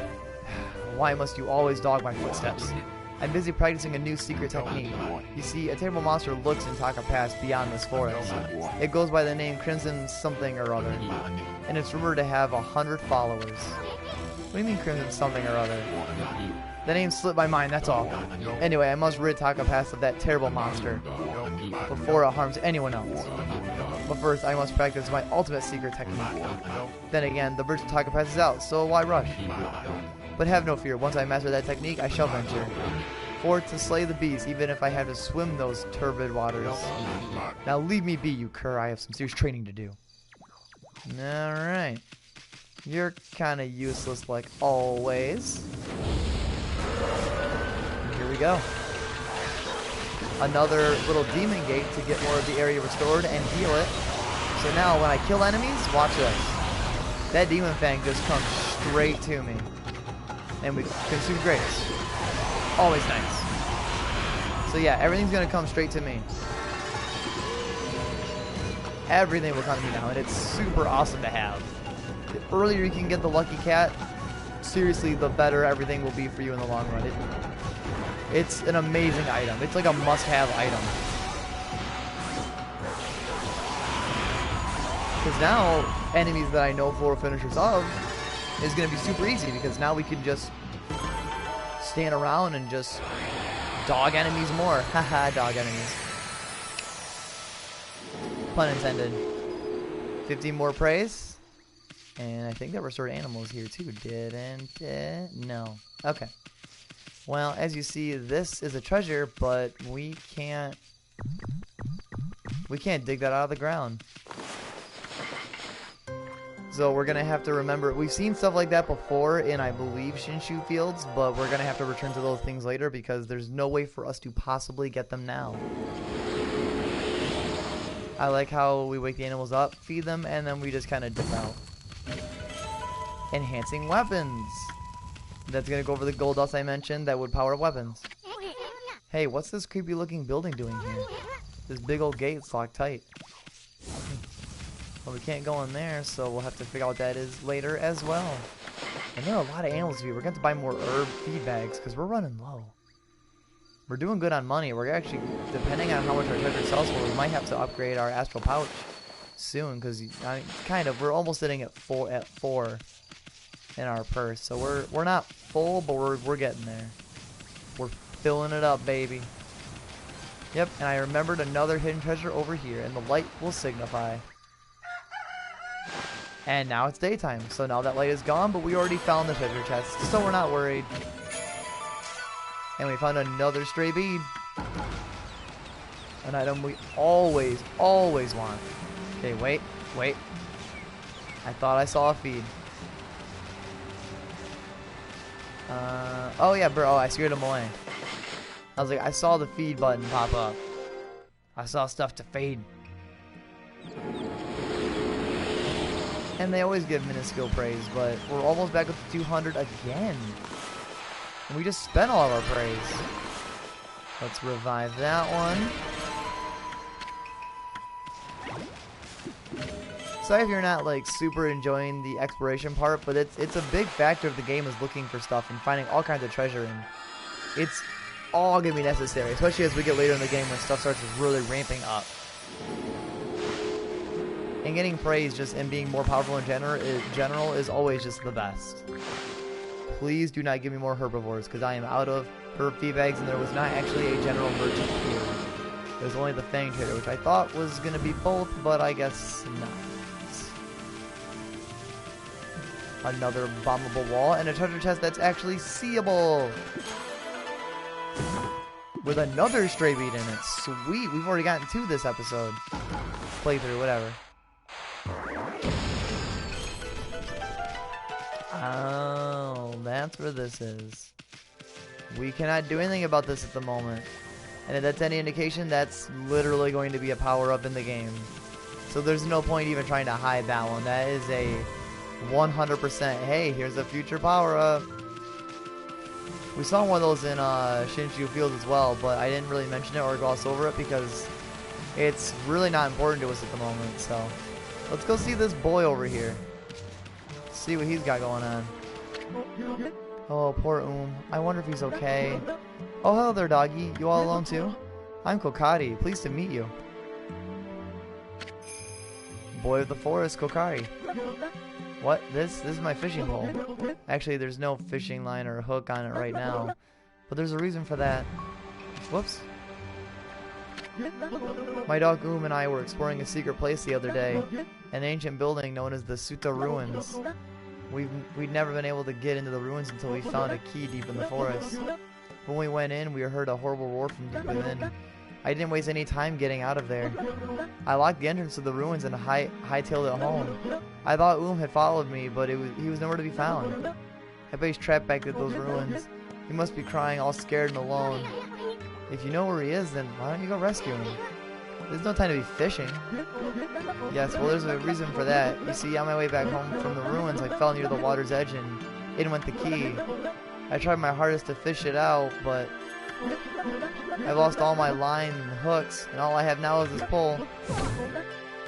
Why must you always dog my footsteps? I'm busy practicing a new secret technique. You see, a terrible monster lurks in Taka Pass beyond this forest. It goes by the name Crimson something or other, and it's rumored to have 100 followers. What do you mean Crimson something or other? The name slipped my mind, that's all. Anyway, I must rid Taka Pass of that terrible monster before it harms anyone else. But first, I must practice my ultimate secret technique. Then again, the bridge to Taka Pass is out, so why rush? But have no fear, once I master that technique, I shall venture. For to slay the beast, even if I have to swim those turbid waters. Now leave me be, you cur, I have some serious training to do. Alright. You're kinda useless like always. Here we go. Another little demon gate to get more of the area restored and heal it. So now when I kill enemies, watch this. That demon fang just comes straight to me. And we consume grapes. Always nice. So yeah, everything's gonna come straight to me. Everything will come to me now, and it's super awesome to have. The earlier you can get the Lucky Cat, seriously, the better everything will be for you in the long run. It's an amazing item. It's like a must-have item. Because now, enemies that I know floral finishers of is going to be super easy, because now we can just stand around and just dog enemies more. Haha, dog enemies. Pun intended. 50 more praise. And I think there were sort of animals here too, didn't it? No. Okay. Well, as you see, this is a treasure, but we can't dig that out of the ground. So we're going to have to remember, we've seen stuff like that before in, I believe, Shinshu Fields, but we're going to have to return to those things later because there's no way for us to possibly get them now. I like how we wake the animals up, feed them, and then we just kind of dip out. Enhancing weapons. That's gonna go over the gold dust I mentioned that would power up weapons. Hey, what's this creepy looking building doing here? This big old gate's locked tight. Well, we can't go in there, so we'll have to figure out what that is later as well. And there are a lot of animals to feed. We're going to buy more herb feed bags because we're running low. We're doing good on money. We're actually, depending on how much our treasure sells for, we might have to upgrade our astral pouch soon because kind of we're almost sitting at four in our purse. So we're not full, but we're getting there. We're filling it up, baby. Yep, and I remembered another hidden treasure over here, and the light will signify. And now it's daytime, so now that light is gone, but we already found the treasure chest, so we're not worried. And we found another stray bead. An item we always want. Okay, wait. I thought I saw a feed. Oh yeah, bro, I scared him away. I was like, I saw the feed button pop up. I saw stuff to feed. And they always give minuscule praise, but we're almost back up to 200 again. And we just spent all of our praise. Let's revive that one. Sorry if you're not like super enjoying the exploration part, but it's a big factor of the game is looking for stuff and finding all kinds of treasure, and it's all gonna be necessary, especially as we get later in the game when stuff starts really ramping up. And getting praise just and being more powerful in general is always just the best. Please do not give me more herbivores because I am out of herb feed bags, and there was not actually a general merchant here. It was only the Fang Trader, which I thought was going to be both, but I guess not. Another bombable wall and a treasure chest that's actually seeable. With another stray bead in it. Sweet, we've already gotten 2 this episode. Playthrough, whatever. Oh, that's where this is. We cannot do anything about this at the moment. And if that's any indication, that's literally going to be a power-up in the game. So there's no point even trying to hide that one. That is a 100%, hey, here's a future power-up. We saw one of those in Shinshu Fields as well, but I didn't really mention it or gloss over it because it's really not important to us at the moment. So let's go see this boy over here. See what he's got going on. Oh, poor I wonder if he's okay. Oh, hello there, doggy. You all alone too? I'm Kokari. Pleased to meet you. Boy of the forest, Kokari. What? This is my fishing pole. Actually, there's no fishing line or hook on it right now, but there's a reason for that. Whoops. My dog and I were exploring a secret place the other day, an ancient building known as the Sutta Ruins. We'd never been able to get into the ruins until we found a key deep in the forest. When we went in, we heard a horrible roar from deep within. I didn't waste any time getting out of there. I locked the entrance to the ruins and hightailed it home. I thought had followed me, but he was nowhere to be found. I bet he's trapped back at those ruins. He must be crying all scared and alone. If you know where he is, then why don't you go rescue him? There's no time to be fishing. Yes, well there's a reason for that. You see, on my way back home from the ruins, I fell near the water's edge and in went the key. I tried my hardest to fish it out, but I lost all my line and hooks, and all I have now is this pole.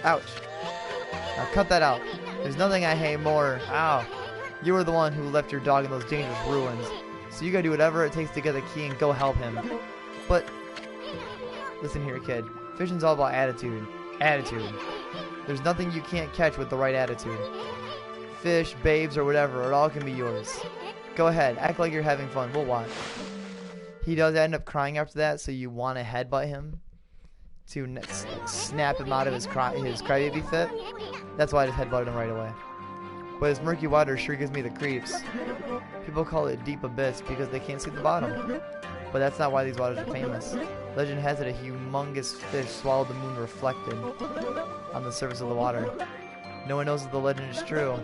Ouch. Now cut that out. There's nothing I hate more. Ow. You were the one who left your dog in those dangerous ruins, so you gotta do whatever it takes to get the key and go help him. But listen here, kid. Fishing's all about attitude. Attitude. There's nothing you can't catch with the right attitude. Fish, babes, or whatever, it all can be yours. Go ahead, act like you're having fun. We'll watch. He does end up crying after that, so you want to headbutt him to snap him out of his crybaby fit. That's why I just headbutted him right away. But his murky water sure gives me the creeps. People call it deep abyss because they can't see the bottom. But that's not why these waters are famous. Legend has it a humongous fish swallowed the moon reflected on the surface of the water. No one knows if the legend is true,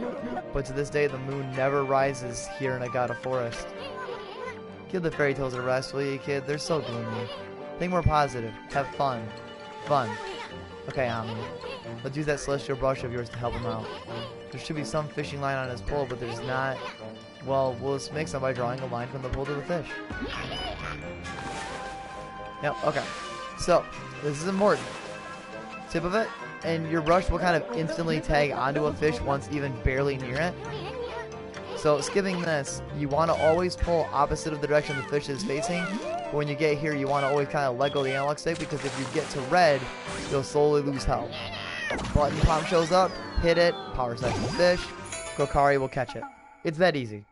but to this day the moon never rises here in Agata Forest. Give the fairy tales a rest, will you, kid? They're so gloomy. Think more positive. Have fun. Fun. Okay, Ami. Let's use that celestial brush of yours to help him out. There should be some fishing line on his pole, but there's not. Well, we'll just make some by drawing a line from the pole to the fish. Yep, okay. So, this is important. Tip of it, and your brush will kind of instantly tag onto a fish once even barely near it. So, skipping this, you want to always pull opposite of the direction the fish is facing. But when you get here, you want to always kind of let go of the analog stick, because if you get to red, you'll slowly lose health. Button pop shows up, hit it, power sets the fish, Kokari will catch it. It's that easy.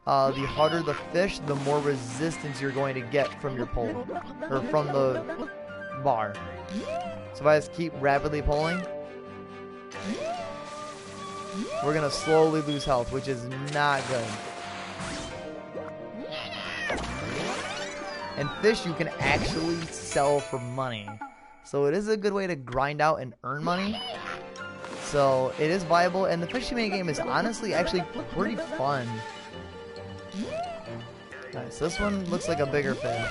The harder the fish, the more resistance you're going to get from your pole, or from the bar. So if I just keep rapidly pulling, we're going to slowly lose health, which is not good. And fish you can actually sell for money. So it is a good way to grind out and earn money. So it is viable, and the fishing game is honestly actually pretty fun. Nice, this one looks like a bigger fish.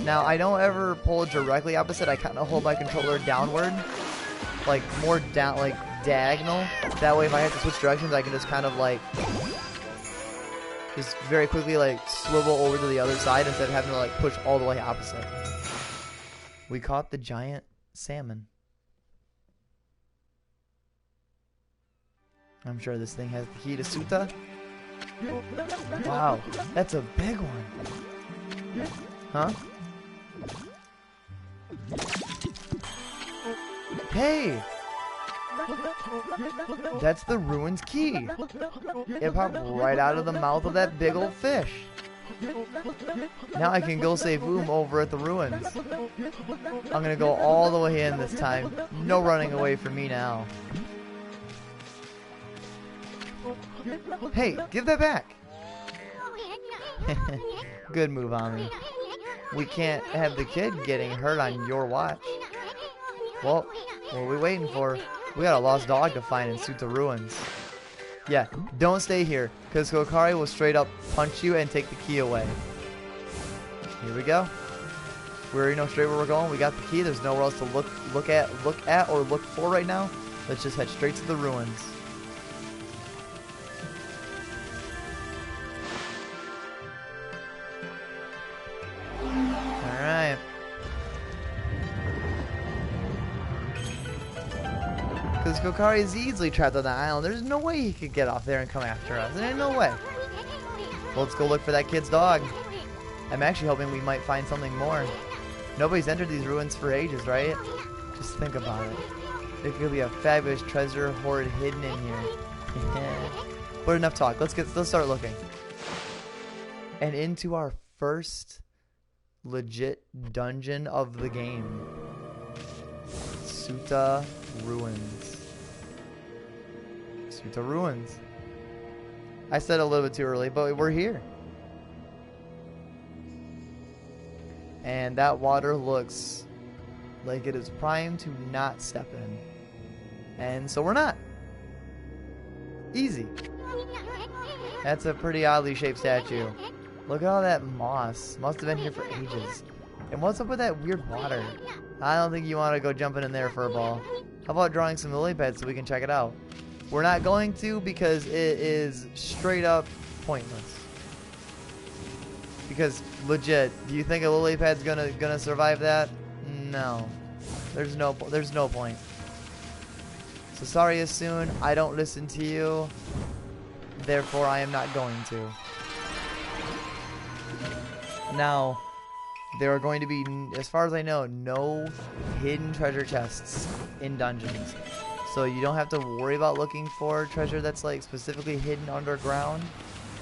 Now I don't ever pull directly opposite, I kind of hold my controller downward. Like more down, like diagonal. That way if I have to switch directions I can just kind of like just very quickly like swivel over to the other side instead of having to like push all the way opposite. We caught the giant salmon. I'm sure this thing has the key to Suta. Wow, that's a big one. Huh? Hey! That's the ruins key. It popped right out of the mouth of that big old fish. Now I can go save Boom over at the ruins. I'm gonna go all the way in this time. No running away from me now. Hey, give that back. Good move on me. We can't have the kid getting hurt on your watch. Well, what are we waiting for? We got a lost dog to find in Suta Ruins. Yeah, don't stay here, because Kokari will straight up punch you and take the key away. Here we go. We already know straight where we're going. We got the key. There's nowhere else to look at or look for right now. Let's just head straight to the ruins. Alright. Because Kokari is easily trapped on the island. There's no way he could get off there and come after us. There ain't no way. Well, let's go look for that kid's dog. I'm actually hoping we might find something more. Nobody's entered these ruins for ages, right? Just think about it. There could be a fabulous treasure hoard hidden in here. But enough talk. Let's start looking. And into our first legit dungeon of the game. Suta Ruins. Suta Ruins. I said a little bit too early, but we're here. And that water looks like it is primed to not step in. And so we're not. Easy. That's a pretty oddly shaped statue. Look at all that moss. Must have been here for ages. And what's up with that weird water? I don't think you want to go jumping in there for a ball. How about drawing some lily pads so we can check it out? We're not going to, because it is straight up pointless. Because legit, do you think a lily pad's gonna survive that? No. There's no point. So sorry, Asun, I don't listen to you. Therefore, I am not going to. Now, there are going to be, as far as I know, no hidden treasure chests in dungeons. So you don't have to worry about looking for treasure that's like specifically hidden underground.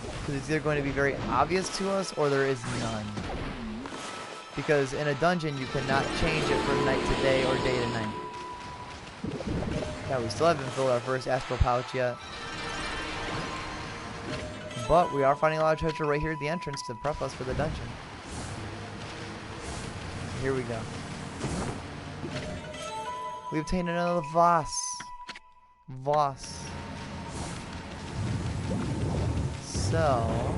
Because it's either going to be very obvious to us or there is none. Because in a dungeon you cannot change it from night to day or day to night. Yeah, we still haven't filled our first astral pouch yet. But we are finding a lot of treasure right here at the entrance to prep us for the dungeon. Here we go. We obtained another Voss. So,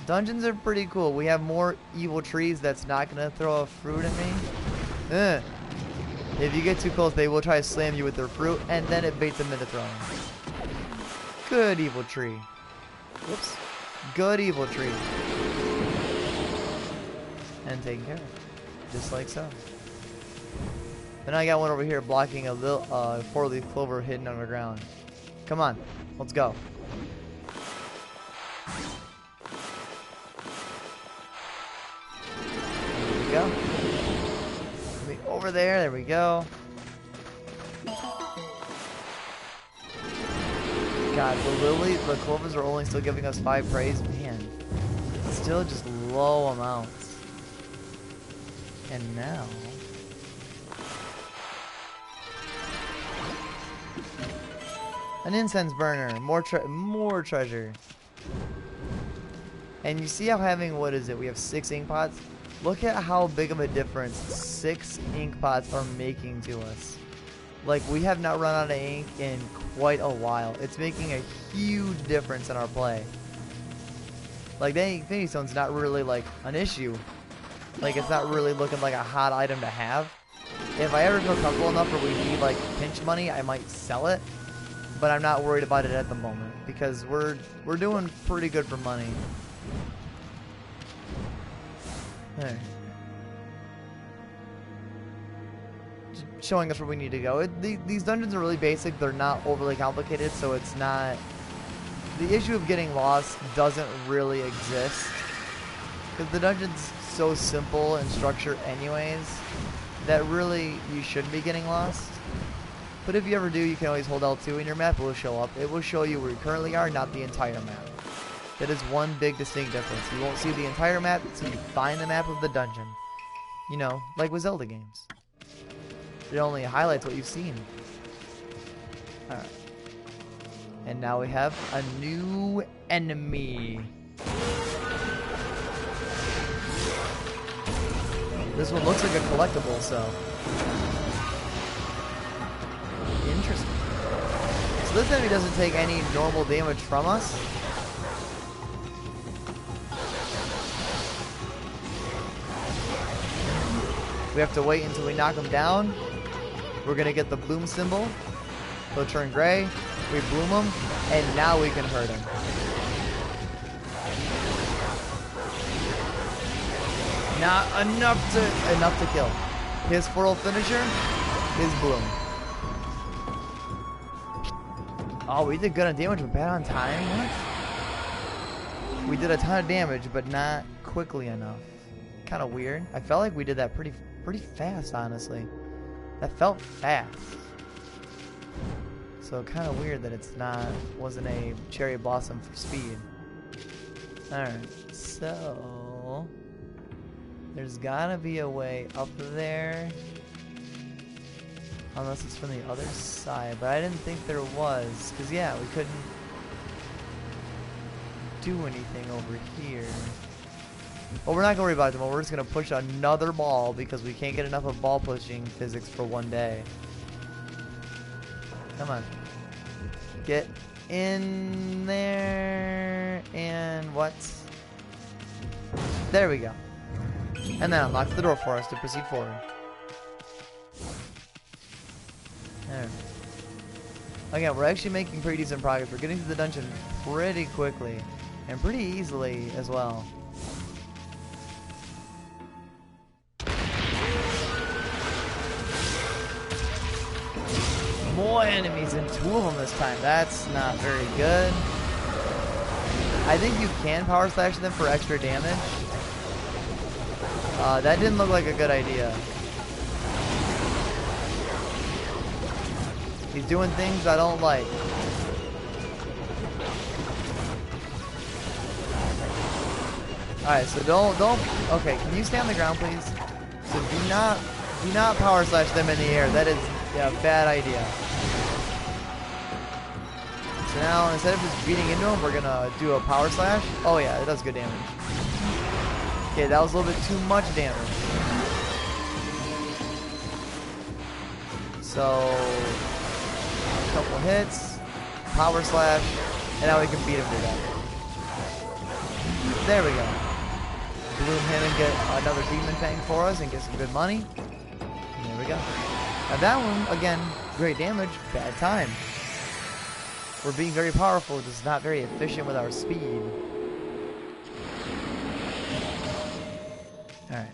dungeons are pretty cool. We have more evil trees that's not gonna throw a fruit at me. If you get too close, they will try to slam you with their fruit, and then it baits them into throwing. Good evil tree. Whoops. Good evil tree. And taken care of. Just like so. Then I got one over here blocking a little 4-leaf clover hidden underground. Come on. Let's go. There we go. Over there. There we go. God, the clovers are only still giving us 5 praise. Man, still just low amounts. And now, an incense burner, more treasure. And you see how having, what is it? We have 6 ink pots. Look at how big of a difference 6 ink pots are making to us. Like, we have not run out of ink in quite a while. It's making a huge difference in our play. Like, the Infinity Stone's not really, like, an issue. Like, it's not really looking like a hot item to have. If I ever feel comfortable enough where we need, like, pinch money, I might sell it. But I'm not worried about it at the moment. Because we're doing pretty good for money. There. Showing us where we need to go. These dungeons are really basic. They're not overly complicated, so it's not... The issue of getting lost doesn't really exist. Because the dungeon's so simple in structure anyways, that really you shouldn't be getting lost. But if you ever do, you can always hold L2 and your map will show up. It will show you where you currently are, not the entire map. That is one big distinct difference. You won't see the entire map until you find the map of the dungeon. You know, like with Zelda games. It only highlights what you've seen. Alright. And now we have a new enemy. This one looks like a collectible, so... Interesting. So this enemy doesn't take any normal damage from us. We have to wait until we knock him down. We're gonna get the bloom symbol. He'll turn gray. We bloom him, and now we can hurt him. Not enough to kill. His 4-0 finisher is bloom. Oh, we did good on damage, but bad on time. What? We did a ton of damage, but not quickly enough. Kind of weird. I felt like we did that pretty fast, honestly. That felt fast. So kind of weird that wasn't a cherry blossom for speed. Alright, so there's gotta be a way up there. Unless it's from the other side, but I didn't think there was. Because yeah, we couldn't do anything over here. Well, we're not going to worry about it tomorrow. We're just going to push another ball because we can't get enough of ball pushing physics for one day. Come on. Get in there. And what? There we go. And that unlocks the door for us to proceed forward. There. Again, we're actually making pretty decent progress. We're getting to the dungeon pretty quickly. And pretty easily as well. More enemies and 2 of them this time. That's not very good. I think you can power slash them for extra damage. That didn't look like a good idea. He's doing things I don't like. Alright, so don't, okay, can you stay on the ground, please? So do not power slash them in the air. That is a bad idea. So now, instead of just beating into him, we're gonna do a power slash. Oh yeah, it does good damage. Okay, that was a little bit too much damage. So, a couple hits, power slash, and now we can beat him to death. There we go. Bloom him and get another demon fang for us and get some good money. And there we go. Now that one, again, great damage, bad time. We're being very powerful, just not very efficient with our speed. Alright.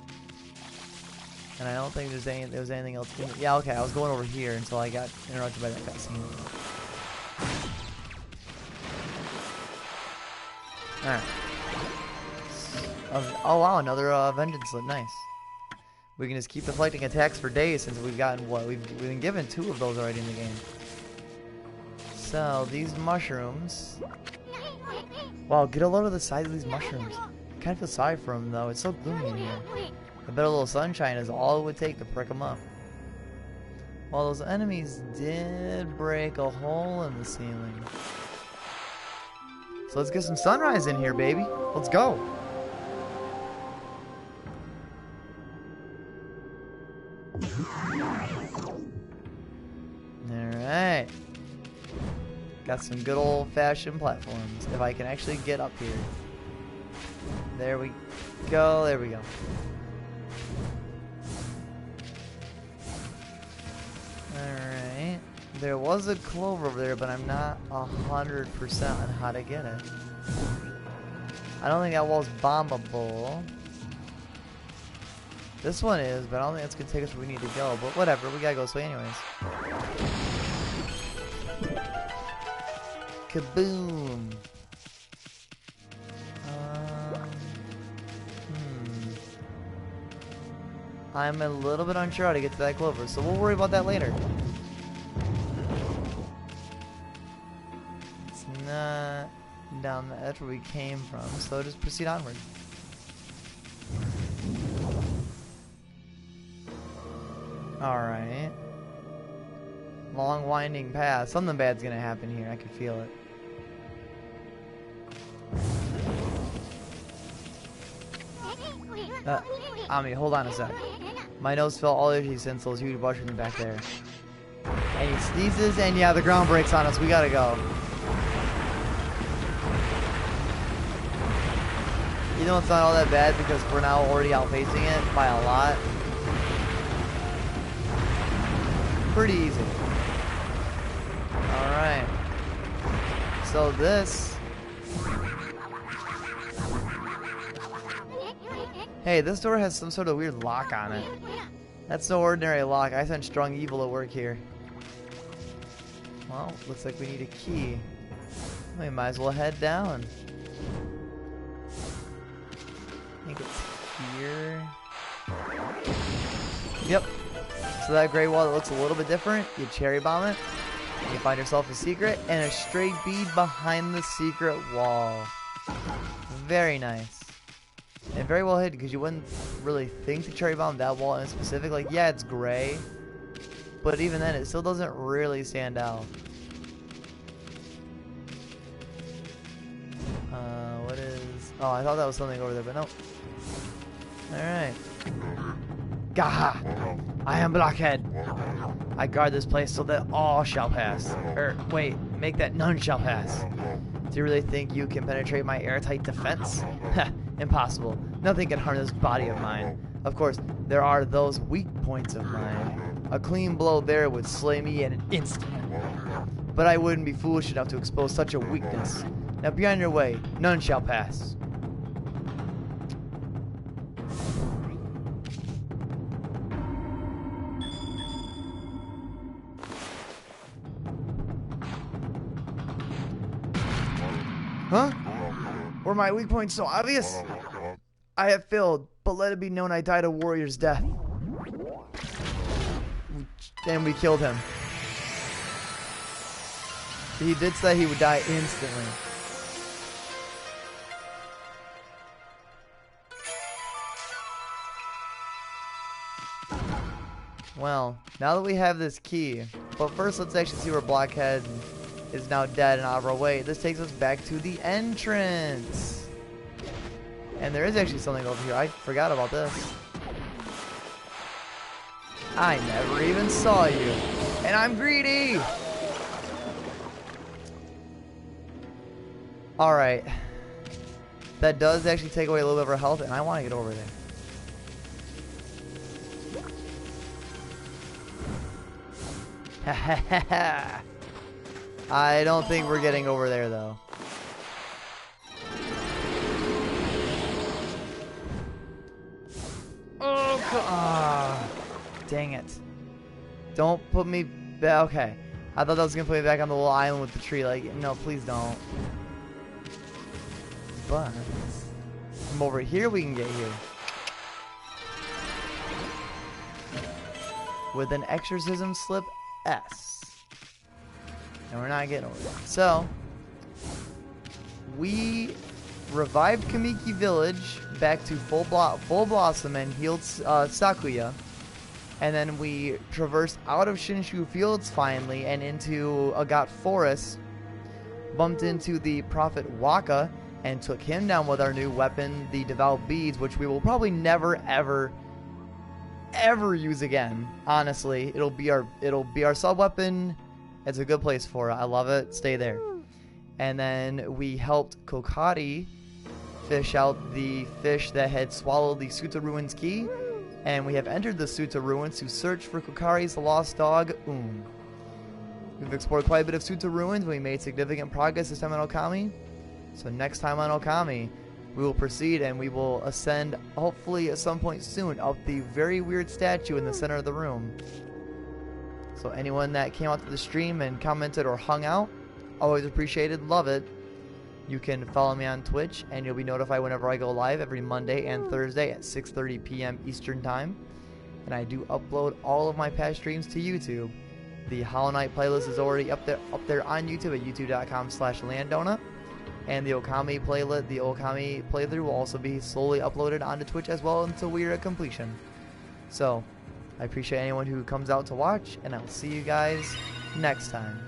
And I don't think there was anything else. Yeah, okay, I was going over here until I got interrupted by that cutscene. Alright. Oh wow, another vengeance slip, nice. We can just keep deflecting attacks for days since we've gotten what? We've been given 2 of those already in the game. So, these mushrooms. Wow, get a load of the size of these mushrooms. I kind of feel sorry for them though, it's so gloomy in here. I bet a little sunshine is all it would take to prick them up. Well, those enemies did break a hole in the ceiling. So let's get some sunrise in here, baby. Let's go. Alright. Got some good old-fashioned platforms. If I can actually get up here. There we go. There we go. Alright. There was a clover over there, but I'm not 100% on how to get it. I don't think that wall's bombable. This one is, but I don't think that's going to take us where we need to go. But whatever, we gotta go this way anyways. Kaboom! I'm a little bit unsure how to get to that clover, so we'll worry about that later. It's not down the edge where we came from, so just proceed onward. Alright. Long winding path. Something bad's gonna happen here, I can feel it. Ami, hold on a sec. My nose felt all itchy since those huge mushrooms back there. And he sneezes, and yeah, the ground breaks on us. We gotta go. You know, it's not all that bad because we're now already outpacing it by a lot. Pretty easy. Alright. So this... Hey, this door has some sort of weird lock on it. That's no ordinary lock. I sense strong evil at work here. Well, looks like we need a key. We might as well head down. I think it's here. Yep. So that gray wall that looks a little bit different, you cherry bomb it. You find yourself a secret and a stray bead behind the secret wall. Very nice. And very well hidden because you wouldn't really think to cherry bomb that wall in specific. Like, yeah, it's gray, but even then, it still doesn't really stand out. What is... Oh, I thought that was something over there, but nope. Alright. Gaha! I am Blockhead. I guard this place so that all shall pass. Wait, make that none shall pass. Do you really think you can penetrate my airtight defense? Ha! Impossible. Nothing can harm this body of mine. Of course, there are those weak points of mine. A clean blow there would slay me in an instant. But I wouldn't be foolish enough to expose such a weakness. Now be on your way. None shall pass. Huh? Were my weak points so obvious? I have failed, but let it be known I died a warrior's death. And we killed him. He did say he would die instantly. Well, now that we have this key, but first let's actually see where Blockhead is now dead and out of our way. This takes us back to the entrance. And there is actually something over here. I forgot about this. I never even saw you. And I'm greedy! Alright. That does actually take away a little bit of our health, and I want to get over there. I don't think we're getting over there, though. Oh, God. Dang it. Don't put me back. Okay. I thought that was going to put me back on the little island with the tree. Like, no, please don't. But from over here, we can get here. With an exorcism slip S. And we're not getting over there. So, we revived Kamiki Village back to full blossom and healed Sakuya. And then we traversed out of Shinshu Fields finally and into Agat Forest. Bumped into the Prophet Waka and took him down with our new weapon, the Devout Beads, which we will probably never, ever use again. Honestly, it'll be our sub weapon. It's a good place for it. I love it. Stay there. And then we helped Kokari fish out the fish that had swallowed the Suta Ruins key. And we have entered the Suta Ruins to search for Kokari's lost dog, We've explored quite a bit of Suta Ruins. We made significant progress this time on Okami. So next time on Okami, we will proceed and we will ascend, hopefully at some point soon, up the very weird statue in the center of the room. So anyone that came out to the stream and commented or hung out, always appreciated, love it. You can follow me on Twitch and you'll be notified whenever I go live every Monday and Thursday at 6:30 p.m. Eastern Time. And I do upload all of my past streams to YouTube. The Hollow Knight playlist is already up there on YouTube at youtube.com/Landona. And the Okami playthrough will also be slowly uploaded onto Twitch as well until we are at completion. So, I appreciate anyone who comes out to watch, and I'll see you guys next time.